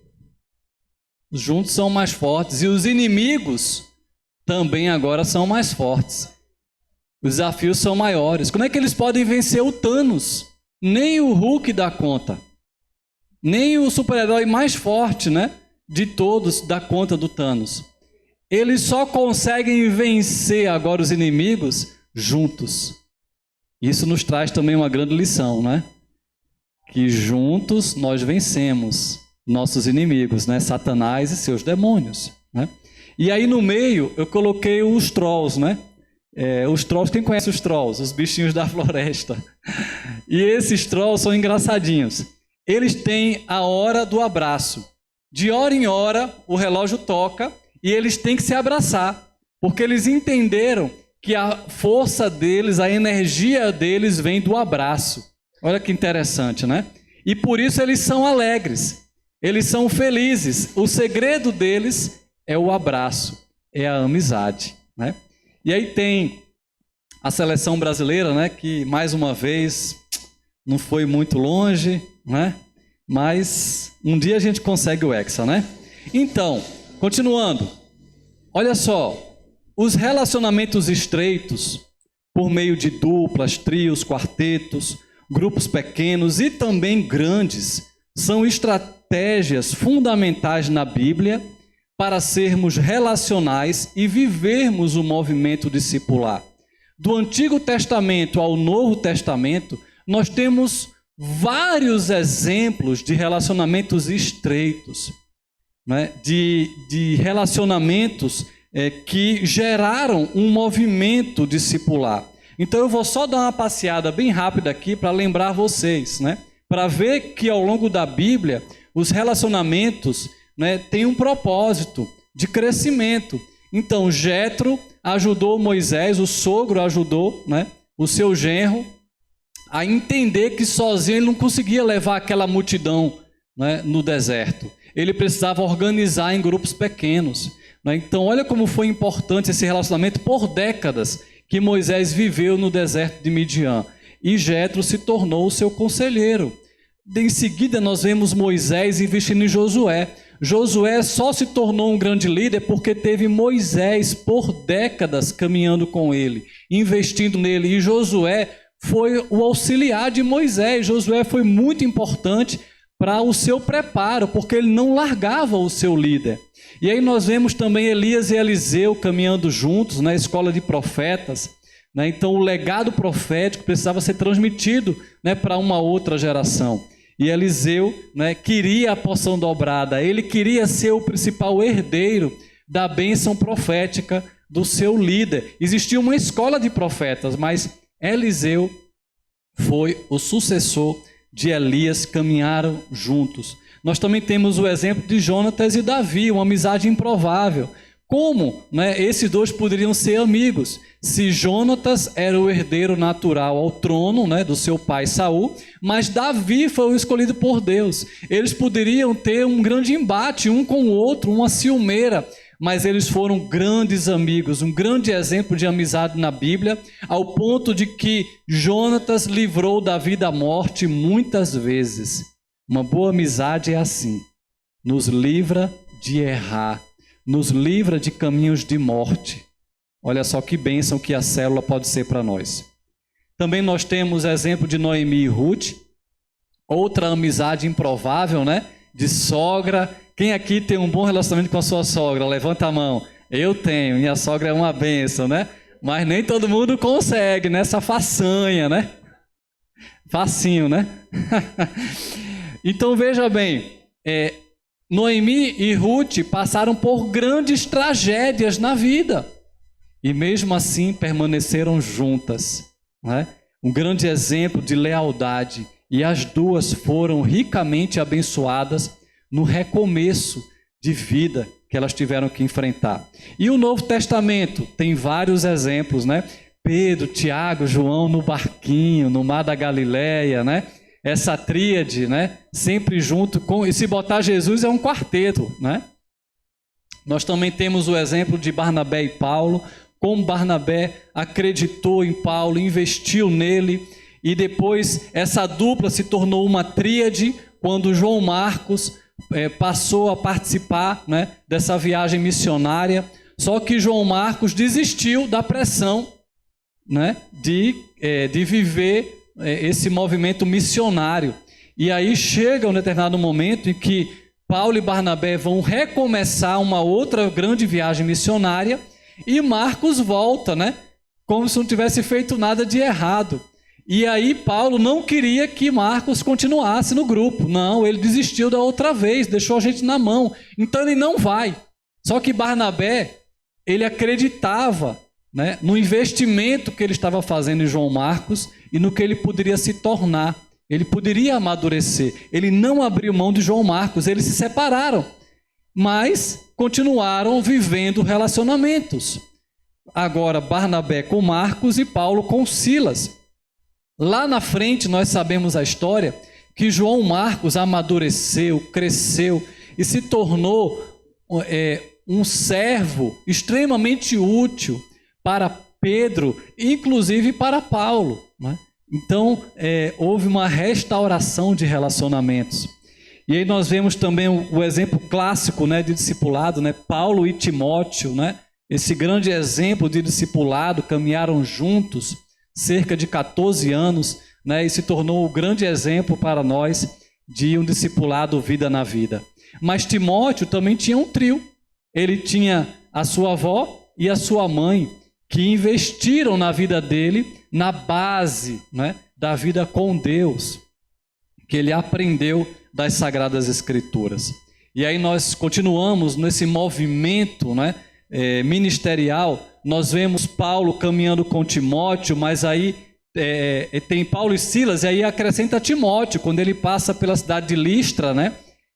Juntos são mais fortes. E os inimigos também agora são mais fortes. Os desafios são maiores. Como é que eles podem vencer o Thanos? Nem o Hulk dá conta. Nem o super-herói mais forte, né, de todos dá conta do Thanos. Eles só conseguem vencer agora os inimigos juntos. Isso nos traz também uma grande lição, né? Que juntos nós vencemos nossos inimigos, né? Satanás e seus demônios, né? E aí no meio eu coloquei os trolls, né? Os trolls, quem conhece os trolls? Os bichinhos da floresta. E esses trolls são engraçadinhos. Eles têm a hora do abraço. De hora em hora o relógio toca e eles têm que se abraçar, porque eles entenderam que a força deles, a energia deles vem do abraço. Olha que interessante, né? E por isso eles são alegres, eles são felizes. O segredo deles é o abraço, é a amizade, né? E aí tem a seleção brasileira, né? Que mais uma vez não foi muito longe, né? Mas um dia a gente consegue o Hexa, né? Então, continuando. Olha só, os relacionamentos estreitos por meio de duplas, trios, quartetos, grupos pequenos e também grandes, são estratégias fundamentais na Bíblia para sermos relacionais e vivermos o movimento discipular. Do Antigo Testamento ao Novo Testamento, nós temos vários exemplos de relacionamentos estreitos, né? de relacionamentos que geraram um movimento discipular. Então eu vou só dar uma passeada bem rápida aqui para lembrar vocês, né? Para ver que ao longo da Bíblia os relacionamentos, né, têm um propósito de crescimento. Então Jetro ajudou Moisés, o sogro ajudou, né, o seu genro a entender que sozinho ele não conseguia levar aquela multidão, né, no deserto. Ele precisava organizar em grupos pequenos, né? Então olha como foi importante esse relacionamento por décadas que Moisés viveu no deserto de Midian. E Jetro se tornou o seu conselheiro. Em seguida nós vemos Moisés investindo em Josué. Josué só se tornou um grande líder porque teve Moisés por décadas caminhando com ele, investindo nele. E Josué foi o auxiliar de Moisés. Josué foi muito importante para o seu preparo, porque ele não largava o seu líder. E aí nós vemos também Elias e Eliseu caminhando juntos na escola de profetas, né? Então o legado profético precisava ser transmitido, né, para uma outra geração. E Eliseu, né, queria a porção dobrada, ele queria ser o principal herdeiro da bênção profética do seu líder. Existia uma escola de profetas, mas Eliseu foi o sucessor de Elias, caminharam juntos. Nós também temos o exemplo de Jonatas e Davi, uma amizade improvável. Como, né, esses dois poderiam ser amigos? Se Jonatas era o herdeiro natural ao trono, né, do seu pai Saul, mas Davi foi o escolhido por Deus. Eles poderiam ter um grande embate um com o outro, uma ciumeira, mas eles foram grandes amigos, um grande exemplo de amizade na Bíblia, ao ponto de que Jonatas livrou Davi da morte muitas vezes. Uma boa amizade é assim, nos livra de errar, nos livra de caminhos de morte. Olha só que bênção que a célula pode ser para nós. Também nós temos exemplo de Noemi e Ruth, outra amizade improvável, né? De sogra. Quem aqui tem um bom relacionamento com a sua sogra? Levanta a mão. Eu tenho, minha sogra é uma bênção, né? Mas nem todo mundo consegue nessa façanha, né? Facinho, né? Então veja bem, Noemi e Ruth passaram por grandes tragédias na vida e mesmo assim permaneceram juntas, né? Um grande exemplo de lealdade, e as duas foram ricamente abençoadas no recomeço de vida que elas tiveram que enfrentar. E o Novo Testamento tem vários exemplos, né? Pedro, Tiago, João no barquinho, no mar da Galileia, né? Essa tríade, né? Sempre junto com... E se botar Jesus é um quarteto, né? Nós também temos o exemplo de Barnabé e Paulo, como Barnabé acreditou em Paulo, investiu nele, e depois essa dupla se tornou uma tríade quando João Marcos passou a participar, né, dessa viagem missionária. Só que João Marcos desistiu da pressão, né, de viver esse movimento missionário. E aí chega um determinado momento em que Paulo e Barnabé vão recomeçar uma outra grande viagem missionária e Marcos volta, né, como se não tivesse feito nada de errado. E aí Paulo não queria que Marcos continuasse no grupo. Não, ele desistiu da outra vez, deixou a gente na mão. Então ele não vai. Só que Barnabé, ele acreditava, né, no investimento que ele estava fazendo em João Marcos e no que ele poderia se tornar. Ele poderia amadurecer. Ele não abriu mão de João Marcos, eles se separaram, mas continuaram vivendo relacionamentos. Agora Barnabé com Marcos e Paulo com Silas. Lá na frente nós sabemos a história que João Marcos amadureceu, cresceu e se tornou um servo extremamente útil para Pedro, inclusive para Paulo, né? Então houve uma restauração de relacionamentos. E aí nós vemos também o exemplo clássico, né, de discipulado, né? Paulo e Timóteo, né? Esse grande exemplo de discipulado, caminharam juntos. cerca de 14 anos, né, e se tornou um grande exemplo para nós de um discipulado vida na vida. Mas Timóteo também tinha um trio. Ele tinha a sua avó e a sua mãe, que investiram na vida dele, na base, né, da vida com Deus, que ele aprendeu das Sagradas Escrituras. E aí nós continuamos nesse movimento, né, ministerial. Nós vemos Paulo caminhando com Timóteo, mas aí tem Paulo e Silas, e aí acrescenta Timóteo. Quando ele passa pela cidade de Listra, né,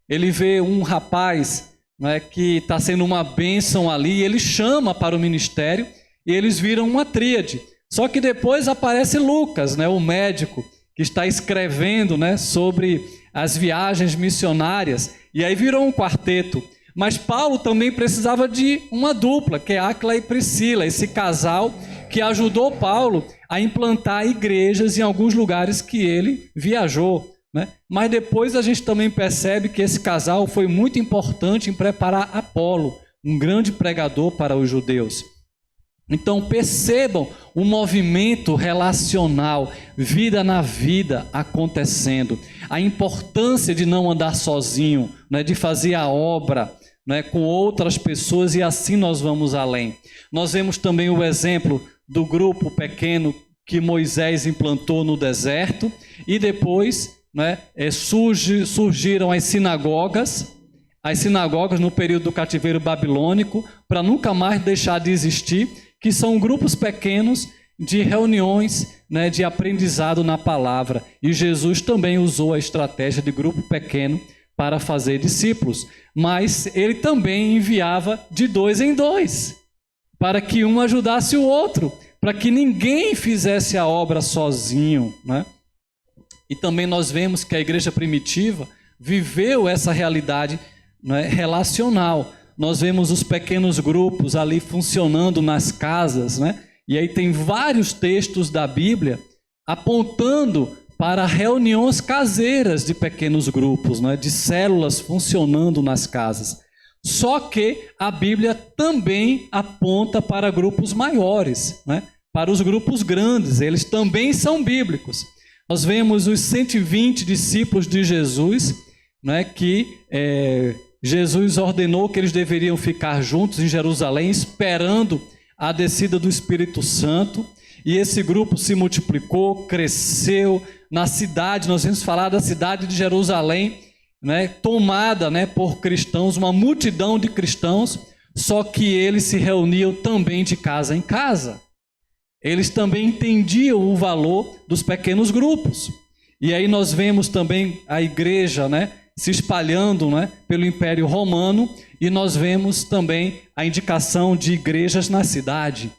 ele vê um rapaz, né, que está sendo uma bênção ali, e ele chama para o ministério, e eles viram uma tríade. Só que depois aparece Lucas, né, o médico, que está escrevendo, né, sobre as viagens missionárias, e aí virou um quarteto. Mas Paulo também precisava de uma dupla, que é Áquila e Priscila, esse casal que ajudou Paulo a implantar igrejas em alguns lugares que ele viajou, né? Mas depois a gente também percebe que esse casal foi muito importante em preparar Apolo, um grande pregador para os judeus. Então percebam o movimento relacional, vida na vida acontecendo, a importância de não andar sozinho, né, de fazer a obra, né, com outras pessoas, e assim nós vamos além. Nós vemos também o exemplo do grupo pequeno que Moisés implantou no deserto, e depois, né, surgiram as sinagogas no período do cativeiro babilônico, para nunca mais deixar de existir, que são grupos pequenos de reuniões, né, de aprendizado na palavra. E Jesus também usou a estratégia de grupo pequeno para fazer discípulos, mas ele também enviava de 2 em 2, para que um ajudasse o outro, para que ninguém fizesse a obra sozinho, né? E também nós vemos que a igreja primitiva viveu essa realidade, né, relacional. Nós vemos os pequenos grupos ali funcionando nas casas, né? E aí tem vários textos da Bíblia apontando para reuniões caseiras de pequenos grupos, né, de células funcionando nas casas. Só que a Bíblia também aponta para grupos maiores, né, para os grupos grandes, eles também são bíblicos. Nós vemos os 120 discípulos de Jesus, né, que Jesus ordenou que eles deveriam ficar juntos em Jerusalém, esperando a descida do Espírito Santo, e esse grupo se multiplicou, cresceu. Na cidade, nós vamos falar da cidade de Jerusalém, né, tomada, né, por cristãos, uma multidão de cristãos, só que eles se reuniam também de casa em casa. Eles também entendiam o valor dos pequenos grupos. E aí nós vemos também a igreja, né, se espalhando, né, pelo Império Romano, e nós vemos também a indicação de igrejas na cidade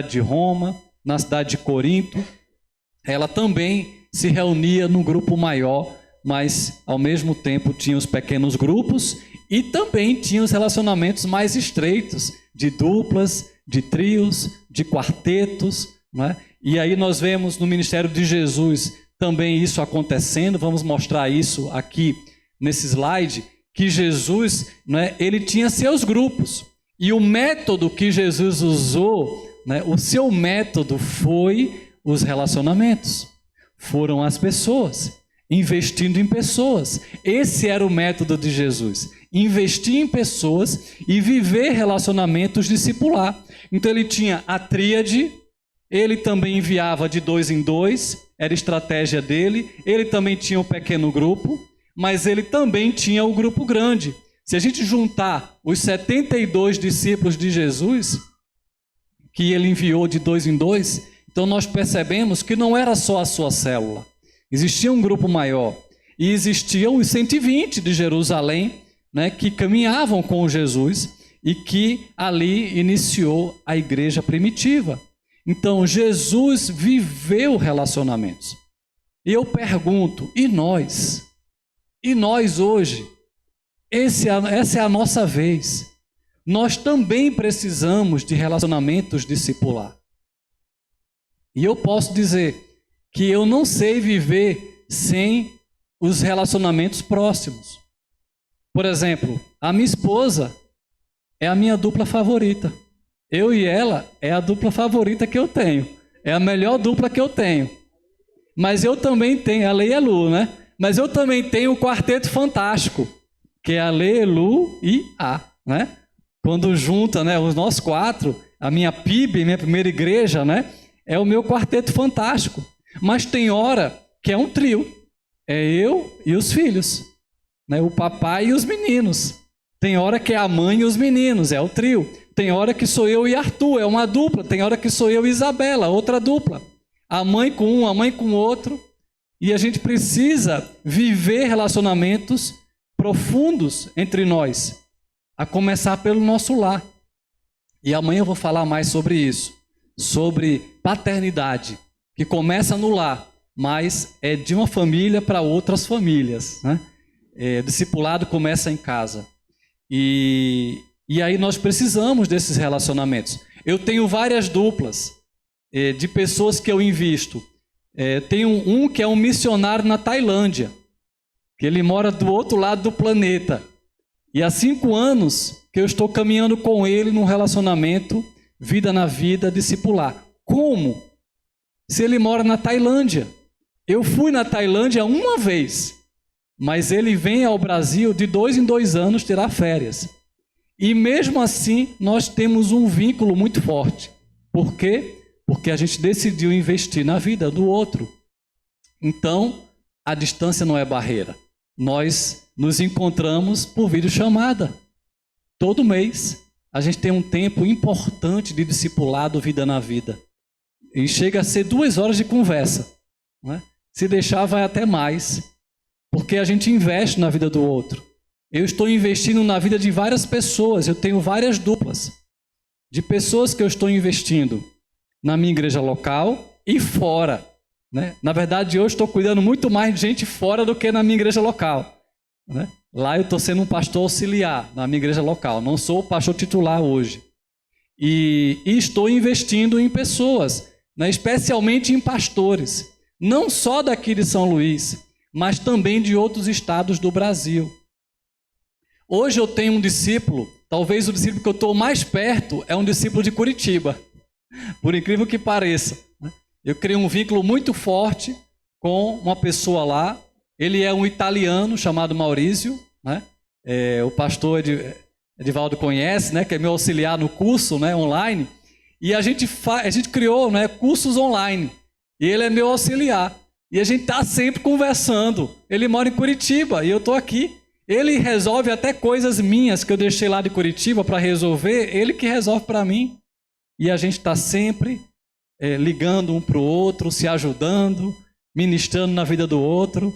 de Roma, na cidade de Corinto. Ela também se reunia num grupo maior, mas ao mesmo tempo tinha os pequenos grupos e também tinha os relacionamentos mais estreitos, de duplas, de trios, de quartetos, né? E aí nós vemos no ministério de Jesus também isso acontecendo. Vamos mostrar isso aqui nesse slide, que Jesus, né, ele tinha seus grupos, e o método que Jesus usou, né, o seu método foi os relacionamentos, foram as pessoas, investindo em pessoas. Esse era o método de Jesus, investir em pessoas e viver relacionamentos discipular. Então ele tinha a tríade, ele também enviava de 2 em 2, era estratégia dele. Ele também tinha o pequeno grupo, mas ele também tinha o grupo grande. Se a gente juntar os 72 discípulos de Jesus, que ele enviou de 2 em 2, então nós percebemos que não era só a sua célula. Existia um grupo maior, e existiam os 120 de Jerusalém, né, que caminhavam com Jesus e que ali iniciou a igreja primitiva. Então Jesus viveu relacionamentos. E eu pergunto, e nós? E nós hoje? Essa é a nossa vez. Nós também precisamos de relacionamentos discipular. E eu posso dizer que eu não sei viver sem os relacionamentos próximos. Por exemplo, a minha esposa é a minha dupla favorita. Eu e ela é a dupla favorita que eu tenho. É a melhor dupla que eu tenho. Mas eu também tenho, a Lei e a Lu, né? Mas eu também tenho o Quarteto Fantástico, que é a Lei, Lu e A, né? Quando junta, né, os nós quatro, a minha PIB, minha primeira igreja, né? É o meu Quarteto Fantástico. Mas tem hora que é um trio. É eu e os filhos, né? O papai e os meninos. Tem hora que é a mãe e os meninos, é o trio. Tem hora que sou eu e Arthur, é uma dupla. Tem hora que sou eu e Isabela, outra dupla. A mãe com um, a mãe com outro. E a gente precisa viver relacionamentos profundos entre nós, a começar pelo nosso lar. E amanhã eu vou falar mais sobre isso, sobre paternidade, que começa no lar, mas é de uma família para outras famílias, né? Discipulado começa em casa. E aí nós precisamos desses relacionamentos. Eu tenho várias duplas de pessoas que eu invisto. Tem um que é um missionário na Tailândia, que ele mora do outro lado do planeta. E há 5 anos que eu estou caminhando com ele num relacionamento, vida na vida, discipular. Como? Se ele mora na Tailândia. Eu fui na Tailândia uma vez, mas ele vem ao Brasil de 2 em 2 anos tirar férias. E mesmo assim, nós temos um vínculo muito forte. Por quê? Porque a gente decidiu investir na vida do outro. Então, a distância não é barreira. Nós nos encontramos por videochamada. Todo mês, a gente tem um tempo importante de discipulado vida na vida. E chega a ser 2 horas de conversa, né? Se deixar, vai até mais. Porque a gente investe na vida do outro. Eu estou investindo na vida de várias pessoas. Eu tenho várias duplas de pessoas que eu estou investindo na minha igreja local e fora, né? Na verdade, eu estou cuidando muito mais de gente fora do que na minha igreja local, né? Lá eu estou sendo um pastor auxiliar na minha igreja local. Não sou o pastor titular hoje. E estou investindo em pessoas, né? Especialmente em pastores. Não só daqui de São Luís, mas também de outros estados do Brasil. Hoje eu tenho um discípulo, talvez o discípulo que eu estou mais perto é um discípulo de Curitiba. Por incrível que pareça, né? Eu criei um vínculo muito forte com uma pessoa lá. Ele é um italiano chamado Maurício, né? O pastor Edivaldo conhece, né? Que é meu auxiliar no curso, né? Online. E a gente criou, né? Cursos online. E ele é meu auxiliar. E a gente está sempre conversando. Ele mora em Curitiba e eu estou aqui. Ele resolve até coisas minhas que eu deixei lá de Curitiba para resolver. Ele que resolve para mim. E a gente está sempre ligando um para o outro, se ajudando, ministrando na vida do outro.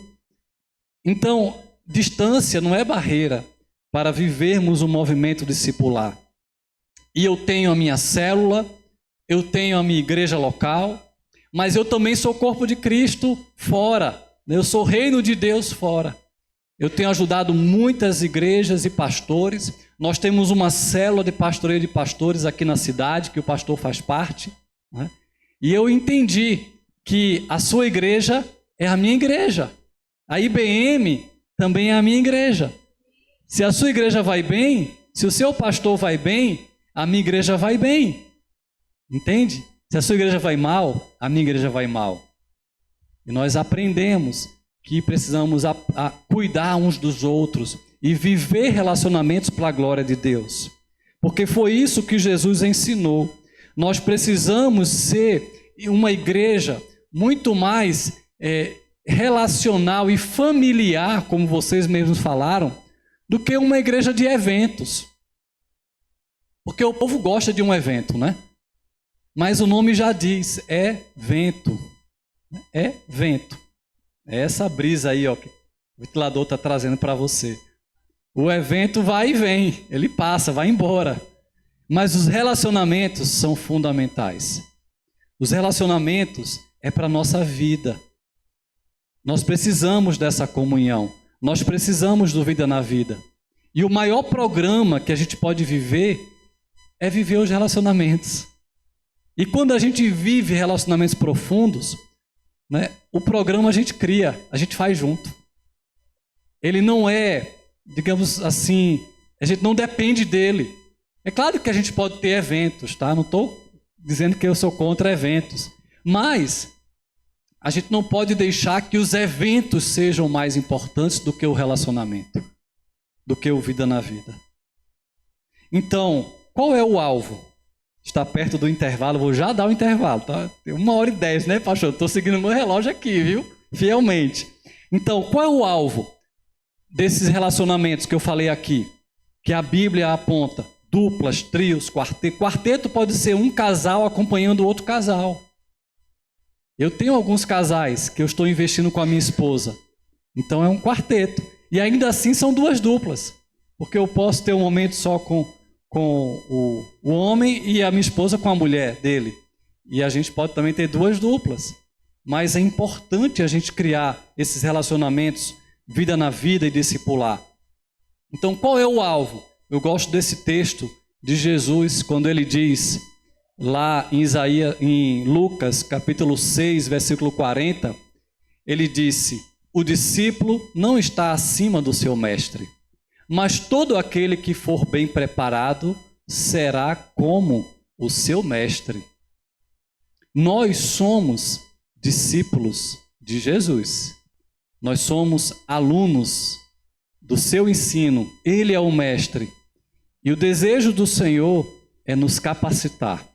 Então, distância não é barreira para vivermos um movimento discipular. E eu tenho a minha célula, eu tenho a minha igreja local, mas eu também sou corpo de Cristo fora. Eu sou reino de Deus fora. Eu tenho ajudado muitas igrejas e pastores. Nós temos uma célula de pastoreio de pastores aqui na cidade, que o pastor faz parte, né? E eu entendi que a sua igreja é a minha igreja. A IBM também é a minha igreja. Se a sua igreja vai bem, se o seu pastor vai bem, a minha igreja vai bem. Entende? Se a sua igreja vai mal, a minha igreja vai mal. E nós aprendemos que precisamos cuidar uns dos outros e viver relacionamentos para a glória de Deus. Porque foi isso que Jesus ensinou. Nós precisamos ser uma igreja muito mais relacional e familiar, como vocês mesmos falaram, do que uma igreja de eventos. Porque o povo gosta de um evento, né? Mas o nome já diz, é vento. É vento. É essa brisa aí, ó, que o ventilador está trazendo para você. O evento vai e vem, ele passa, vai embora. Mas os relacionamentos são fundamentais. Os relacionamentos é para a nossa vida. Nós precisamos dessa comunhão. Nós precisamos do Vida na Vida. E o maior programa que a gente pode viver é viver os relacionamentos. E quando a gente vive relacionamentos profundos, né, o programa a gente cria, a gente faz junto. Ele não é, digamos assim, a gente não depende dele. É claro que a gente pode ter eventos, tá? Não estou dizendo que eu sou contra eventos. Mas a gente não pode deixar que os eventos sejam mais importantes do que o relacionamento, do que o vida na vida. Então, qual é o alvo? Está perto do intervalo, vou já dar o intervalo, tá? Tem 1h10, né, pastor? Estou seguindo meu relógio aqui, viu? Fielmente. Então, qual é o alvo desses relacionamentos que eu falei aqui? Que a Bíblia aponta: duplas, trios, quarteto. Quarteto pode ser um casal acompanhando o outro casal. Eu tenho alguns casais que eu estou investindo com a minha esposa. Então é um quarteto. E ainda assim são duas duplas. Porque eu posso ter um momento só com o homem e a minha esposa com a mulher dele. E a gente pode também ter duas duplas. Mas é importante a gente criar esses relacionamentos, vida na vida e discipular. Então qual é o alvo? Eu gosto desse texto de Jesus quando ele diz lá em Lucas capítulo 6, versículo 40, ele disse: o discípulo não está acima do seu mestre, mas todo aquele que for bem preparado será como o seu mestre. Nós somos discípulos de Jesus. Nós somos alunos do seu ensino. Ele é o mestre. E o desejo do Senhor é nos capacitar,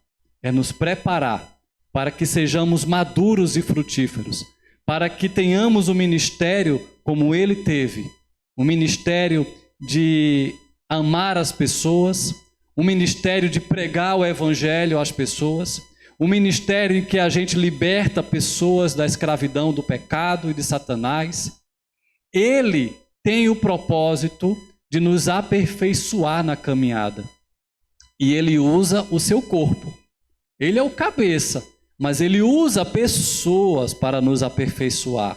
é nos preparar para que sejamos maduros e frutíferos, para que tenhamos o ministério como ele teve, o ministério de amar as pessoas, um ministério de pregar o evangelho às pessoas, um ministério em que a gente liberta pessoas da escravidão do pecado e de Satanás. Ele tem o propósito de nos aperfeiçoar na caminhada. E ele usa o seu corpo. Ele é o cabeça, mas ele usa pessoas para nos aperfeiçoar.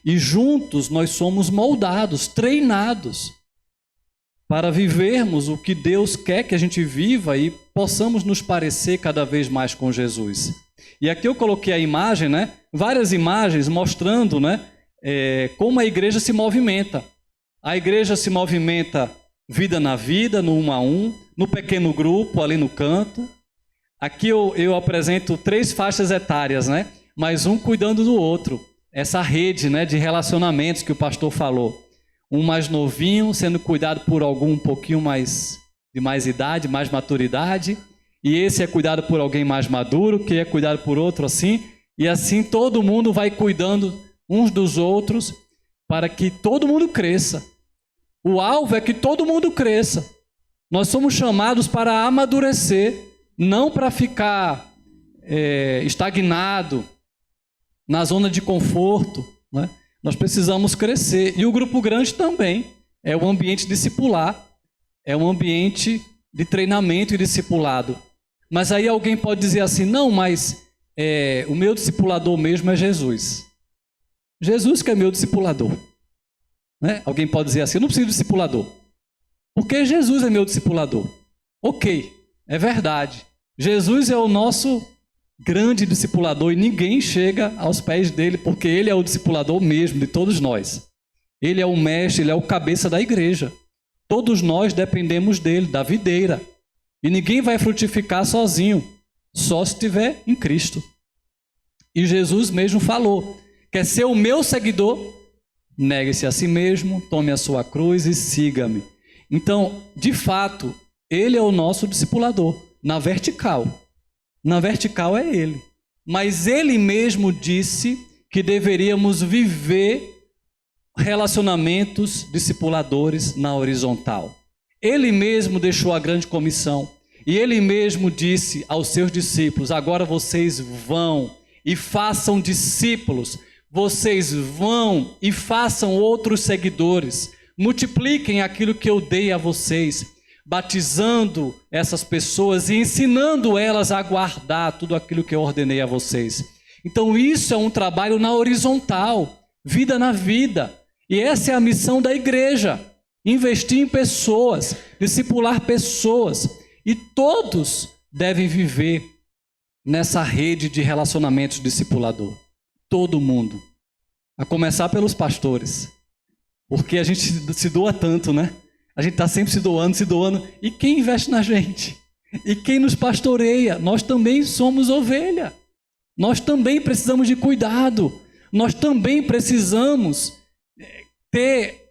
E juntos nós somos moldados, treinados, para vivermos o que Deus quer que a gente viva e possamos nos parecer cada vez mais com Jesus. E aqui eu coloquei a imagem, né? Várias imagens mostrando, né? Como a igreja se movimenta. A igreja se movimenta vida na vida, no 1 a 1, no pequeno grupo, ali no canto. Aqui eu apresento 3 faixas etárias, né? Mas um cuidando do outro. Essa rede, né, de relacionamentos que o pastor falou. Um mais novinho sendo cuidado por algum um pouquinho mais de mais idade, mais maturidade. E esse é cuidado por alguém mais maduro, que é cuidado por outro assim. E assim todo mundo vai cuidando uns dos outros para que todo mundo cresça. O alvo é que todo mundo cresça. Nós somos chamados para amadurecer, não para ficar estagnado na zona de conforto, né? Nós precisamos crescer. E o grupo grande também é um ambiente discipular, é um ambiente de treinamento e discipulado. Mas aí alguém pode dizer assim: não, mas o meu discipulador mesmo é Jesus. Jesus que é meu discipulador. Né? Alguém pode dizer assim: eu não preciso de discipulador, porque Jesus é meu discipulador. Ok, é verdade. Jesus é o nosso grande discipulador e ninguém chega aos pés dele, porque ele é o discipulador mesmo de todos nós. Ele é o mestre, ele é o cabeça da igreja. Todos nós dependemos dele, da videira. E ninguém vai frutificar sozinho, só se estiver em Cristo. E Jesus mesmo falou: quer ser o meu seguidor? Negue-se a si mesmo, tome a sua cruz e siga-me. Então, de fato, ele é o nosso discipulador, na vertical. Na vertical é ele. Mas ele mesmo disse que deveríamos viver relacionamentos discipuladores na horizontal. Ele mesmo deixou a grande comissão. E ele mesmo disse aos seus discípulos: agora vocês vão e façam discípulos. Vocês vão e façam outros seguidores. Multipliquem aquilo que eu dei a vocês, batizando essas pessoas e ensinando elas a guardar tudo aquilo que eu ordenei a vocês. Então isso é um trabalho na horizontal, vida na vida. E essa é a missão da igreja: investir em pessoas, discipular pessoas. E todos devem viver nessa rede de relacionamentos discipulador. Todo mundo. A começar pelos pastores. Porque a gente se doa tanto, né? A gente está sempre se doando. E quem investe na gente? E quem nos pastoreia? Nós também somos ovelha. Nós também precisamos de cuidado. Nós também precisamos ter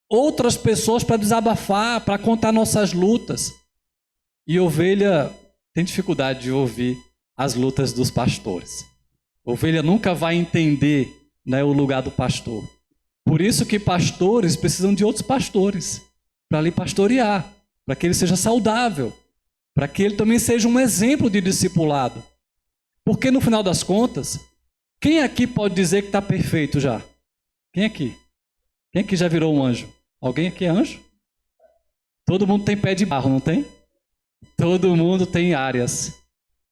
outras pessoas para desabafar, para contar nossas lutas. E ovelha tem dificuldade de ouvir as lutas dos pastores. Ovelha nunca vai entender, né, o lugar do pastor. Por isso que pastores precisam de outros pastores para lhe pastorear, para que ele seja saudável, para que ele também seja um exemplo de discipulado. Porque no final das contas, quem aqui pode dizer que está perfeito já? Quem aqui? Quem aqui já virou um anjo? Alguém aqui é anjo? Todo mundo tem pé de barro, não tem? Todo mundo tem áreas.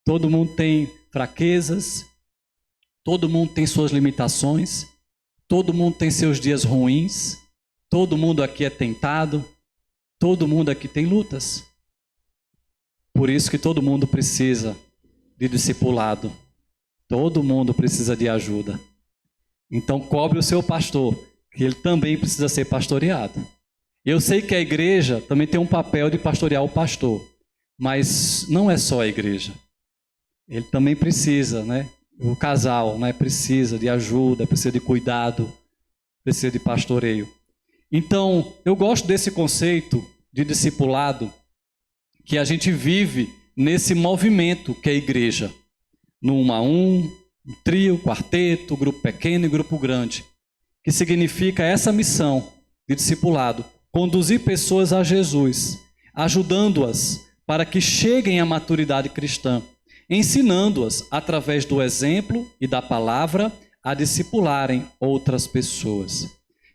Todo mundo tem fraquezas. Todo mundo tem suas limitações. Todo mundo tem seus dias ruins. Todo mundo aqui é tentado. Todo mundo aqui tem lutas. Por isso que todo mundo precisa de discipulado. Todo mundo precisa de ajuda. Então cobre o seu pastor, que ele também precisa ser pastoreado. Eu sei que a igreja também tem um papel de pastorear o pastor, mas não é só a igreja. Ele também precisa, né? O casal, né? Precisa de ajuda, precisa de cuidado, precisa de pastoreio. Então, eu gosto desse conceito de discipulado, que a gente vive nesse movimento que é a igreja. No 1 a 1, trio, quarteto, grupo pequeno e grupo grande. Que significa essa missão de discipulado. Conduzir pessoas a Jesus, ajudando-as para que cheguem à maturidade cristã. Ensinando-as através do exemplo e da palavra a discipularem outras pessoas.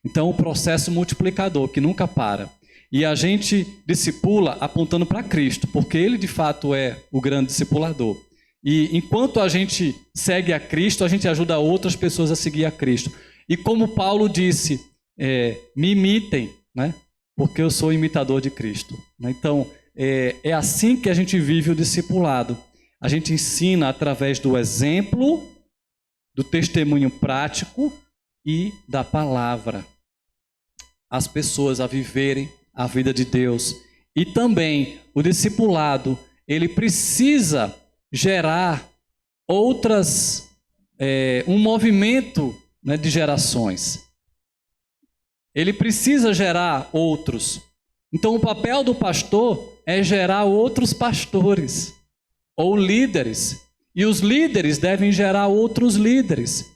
Então, o processo multiplicador que nunca para. E a gente discipula apontando para Cristo, porque Ele de fato é o grande discipulador. E enquanto a gente segue a Cristo, a gente ajuda outras pessoas a seguir a Cristo. E como Paulo disse, me imitem, né? Porque eu sou imitador de Cristo. Então, é assim que a gente vive o discipulado. A gente ensina através do exemplo, do testemunho prático e da palavra as pessoas a viverem a vida de Deus. E também o discipulado, ele precisa gerar um movimento, né, de gerações. Ele precisa gerar outros. Então o papel do pastor é gerar outros pastores ou líderes. E os líderes devem gerar outros líderes.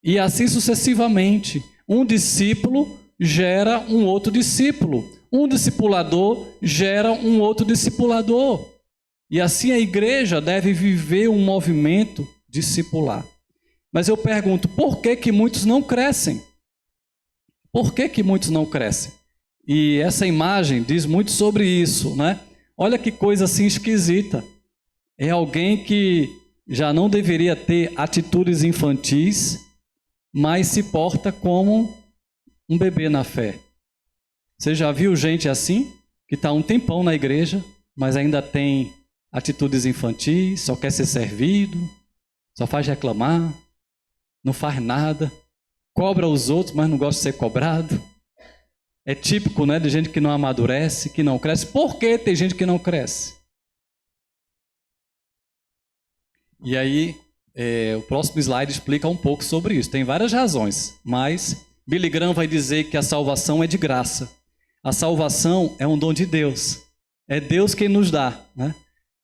E assim sucessivamente. Um discípulo gera um outro discípulo. Um discipulador gera um outro discipulador. E assim a igreja deve viver um movimento discipular. Mas eu pergunto, por que que muitos não crescem? Por que que muitos não crescem? E essa imagem diz muito sobre isso, né? Olha que coisa assim esquisita. É alguém que já não deveria ter atitudes infantis, mas se porta como um bebê na fé. Você já viu gente assim, que está um tempão na igreja, mas ainda tem atitudes infantis, só quer ser servido, só faz reclamar, não faz nada, cobra os outros, mas não gosta de ser cobrado. É típico, né, de gente que não amadurece, que não cresce. Por que tem gente que não cresce? E aí, o próximo slide explica um pouco sobre isso. Tem várias razões, mas Billy Graham vai dizer que a salvação é de graça. A salvação é um dom de Deus. É Deus quem nos dá, né?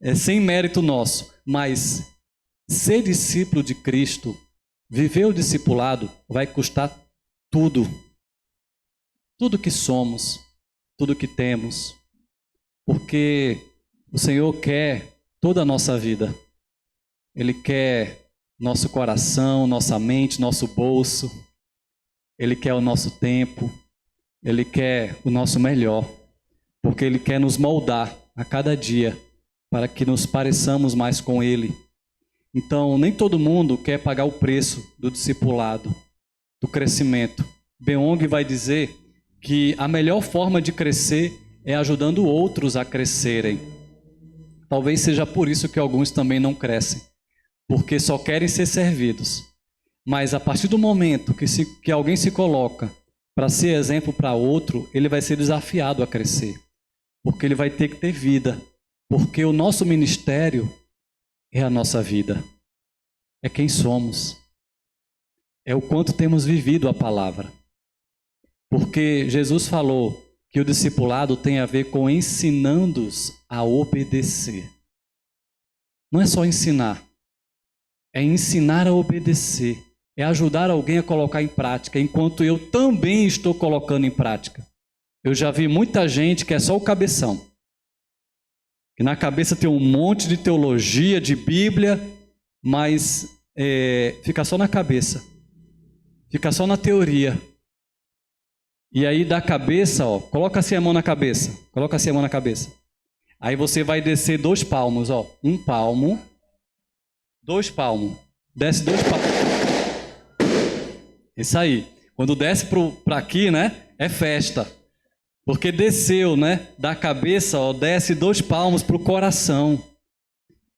É sem mérito nosso. Mas ser discípulo de Cristo, viver o discipulado, vai custar tudo. Tudo que somos, tudo que temos. Porque o Senhor quer toda a nossa vida. Ele quer nosso coração, nossa mente, nosso bolso. Ele quer o nosso tempo. Ele quer o nosso melhor. Porque Ele quer nos moldar a cada dia para que nos pareçamos mais com Ele. Então, nem todo mundo quer pagar o preço do discipulado, do crescimento. Beong vai dizer que a melhor forma de crescer é ajudando outros a crescerem. Talvez seja por isso que alguns também não crescem, porque só querem ser servidos. Mas a partir do momento que alguém se coloca para ser exemplo para outro, ele vai ser desafiado a crescer, porque ele vai ter que ter vida, porque o nosso ministério é a nossa vida. é quem somos. É o quanto temos vivido a palavra. Porque Jesus falou que o discipulado tem a ver com ensinando-os a obedecer. Não é só ensinar, é ensinar a obedecer. É ajudar alguém a colocar em prática, enquanto eu também estou colocando em prática. Eu já vi muita gente que é só o cabeção. Que na cabeça tem um monte de teologia, de Bíblia, mas fica só na cabeça. Fica só na teoria. E aí da cabeça, ó, coloca assim a mão na cabeça. Coloca assim a mão na cabeça. Aí você vai descer 2 palmos, ó. 1 palmo. 2 palmos. Desce 2 palmos. Isso aí. Quando desce para aqui, né? É festa. Porque desceu, né? Da cabeça, ó, desce 2 palmos para o coração.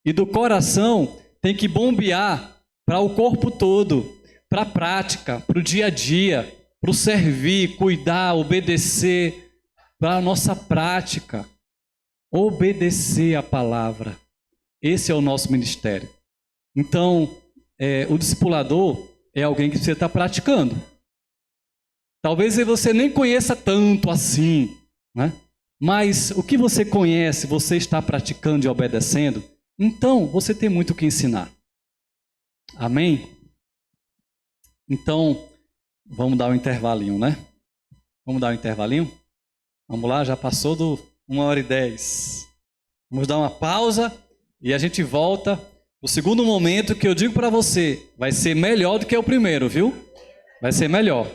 E do coração tem que bombear para o corpo todo. Para a prática, para o dia a dia. Para o servir, cuidar, obedecer. Para a nossa prática. Obedecer a palavra. Esse é o nosso ministério. Então, o discipulador é alguém que você está praticando. Talvez você nem conheça tanto assim, né? Mas o que você conhece, você está praticando e obedecendo, então você tem muito o que ensinar. Amém? Então, vamos dar um intervalinho, né? Vamos dar um intervalinho? Vamos lá, já passou do 1h10. Vamos dar uma pausa e a gente volta. O segundo momento que eu digo para você vai ser melhor do que o primeiro, viu? Vai ser melhor.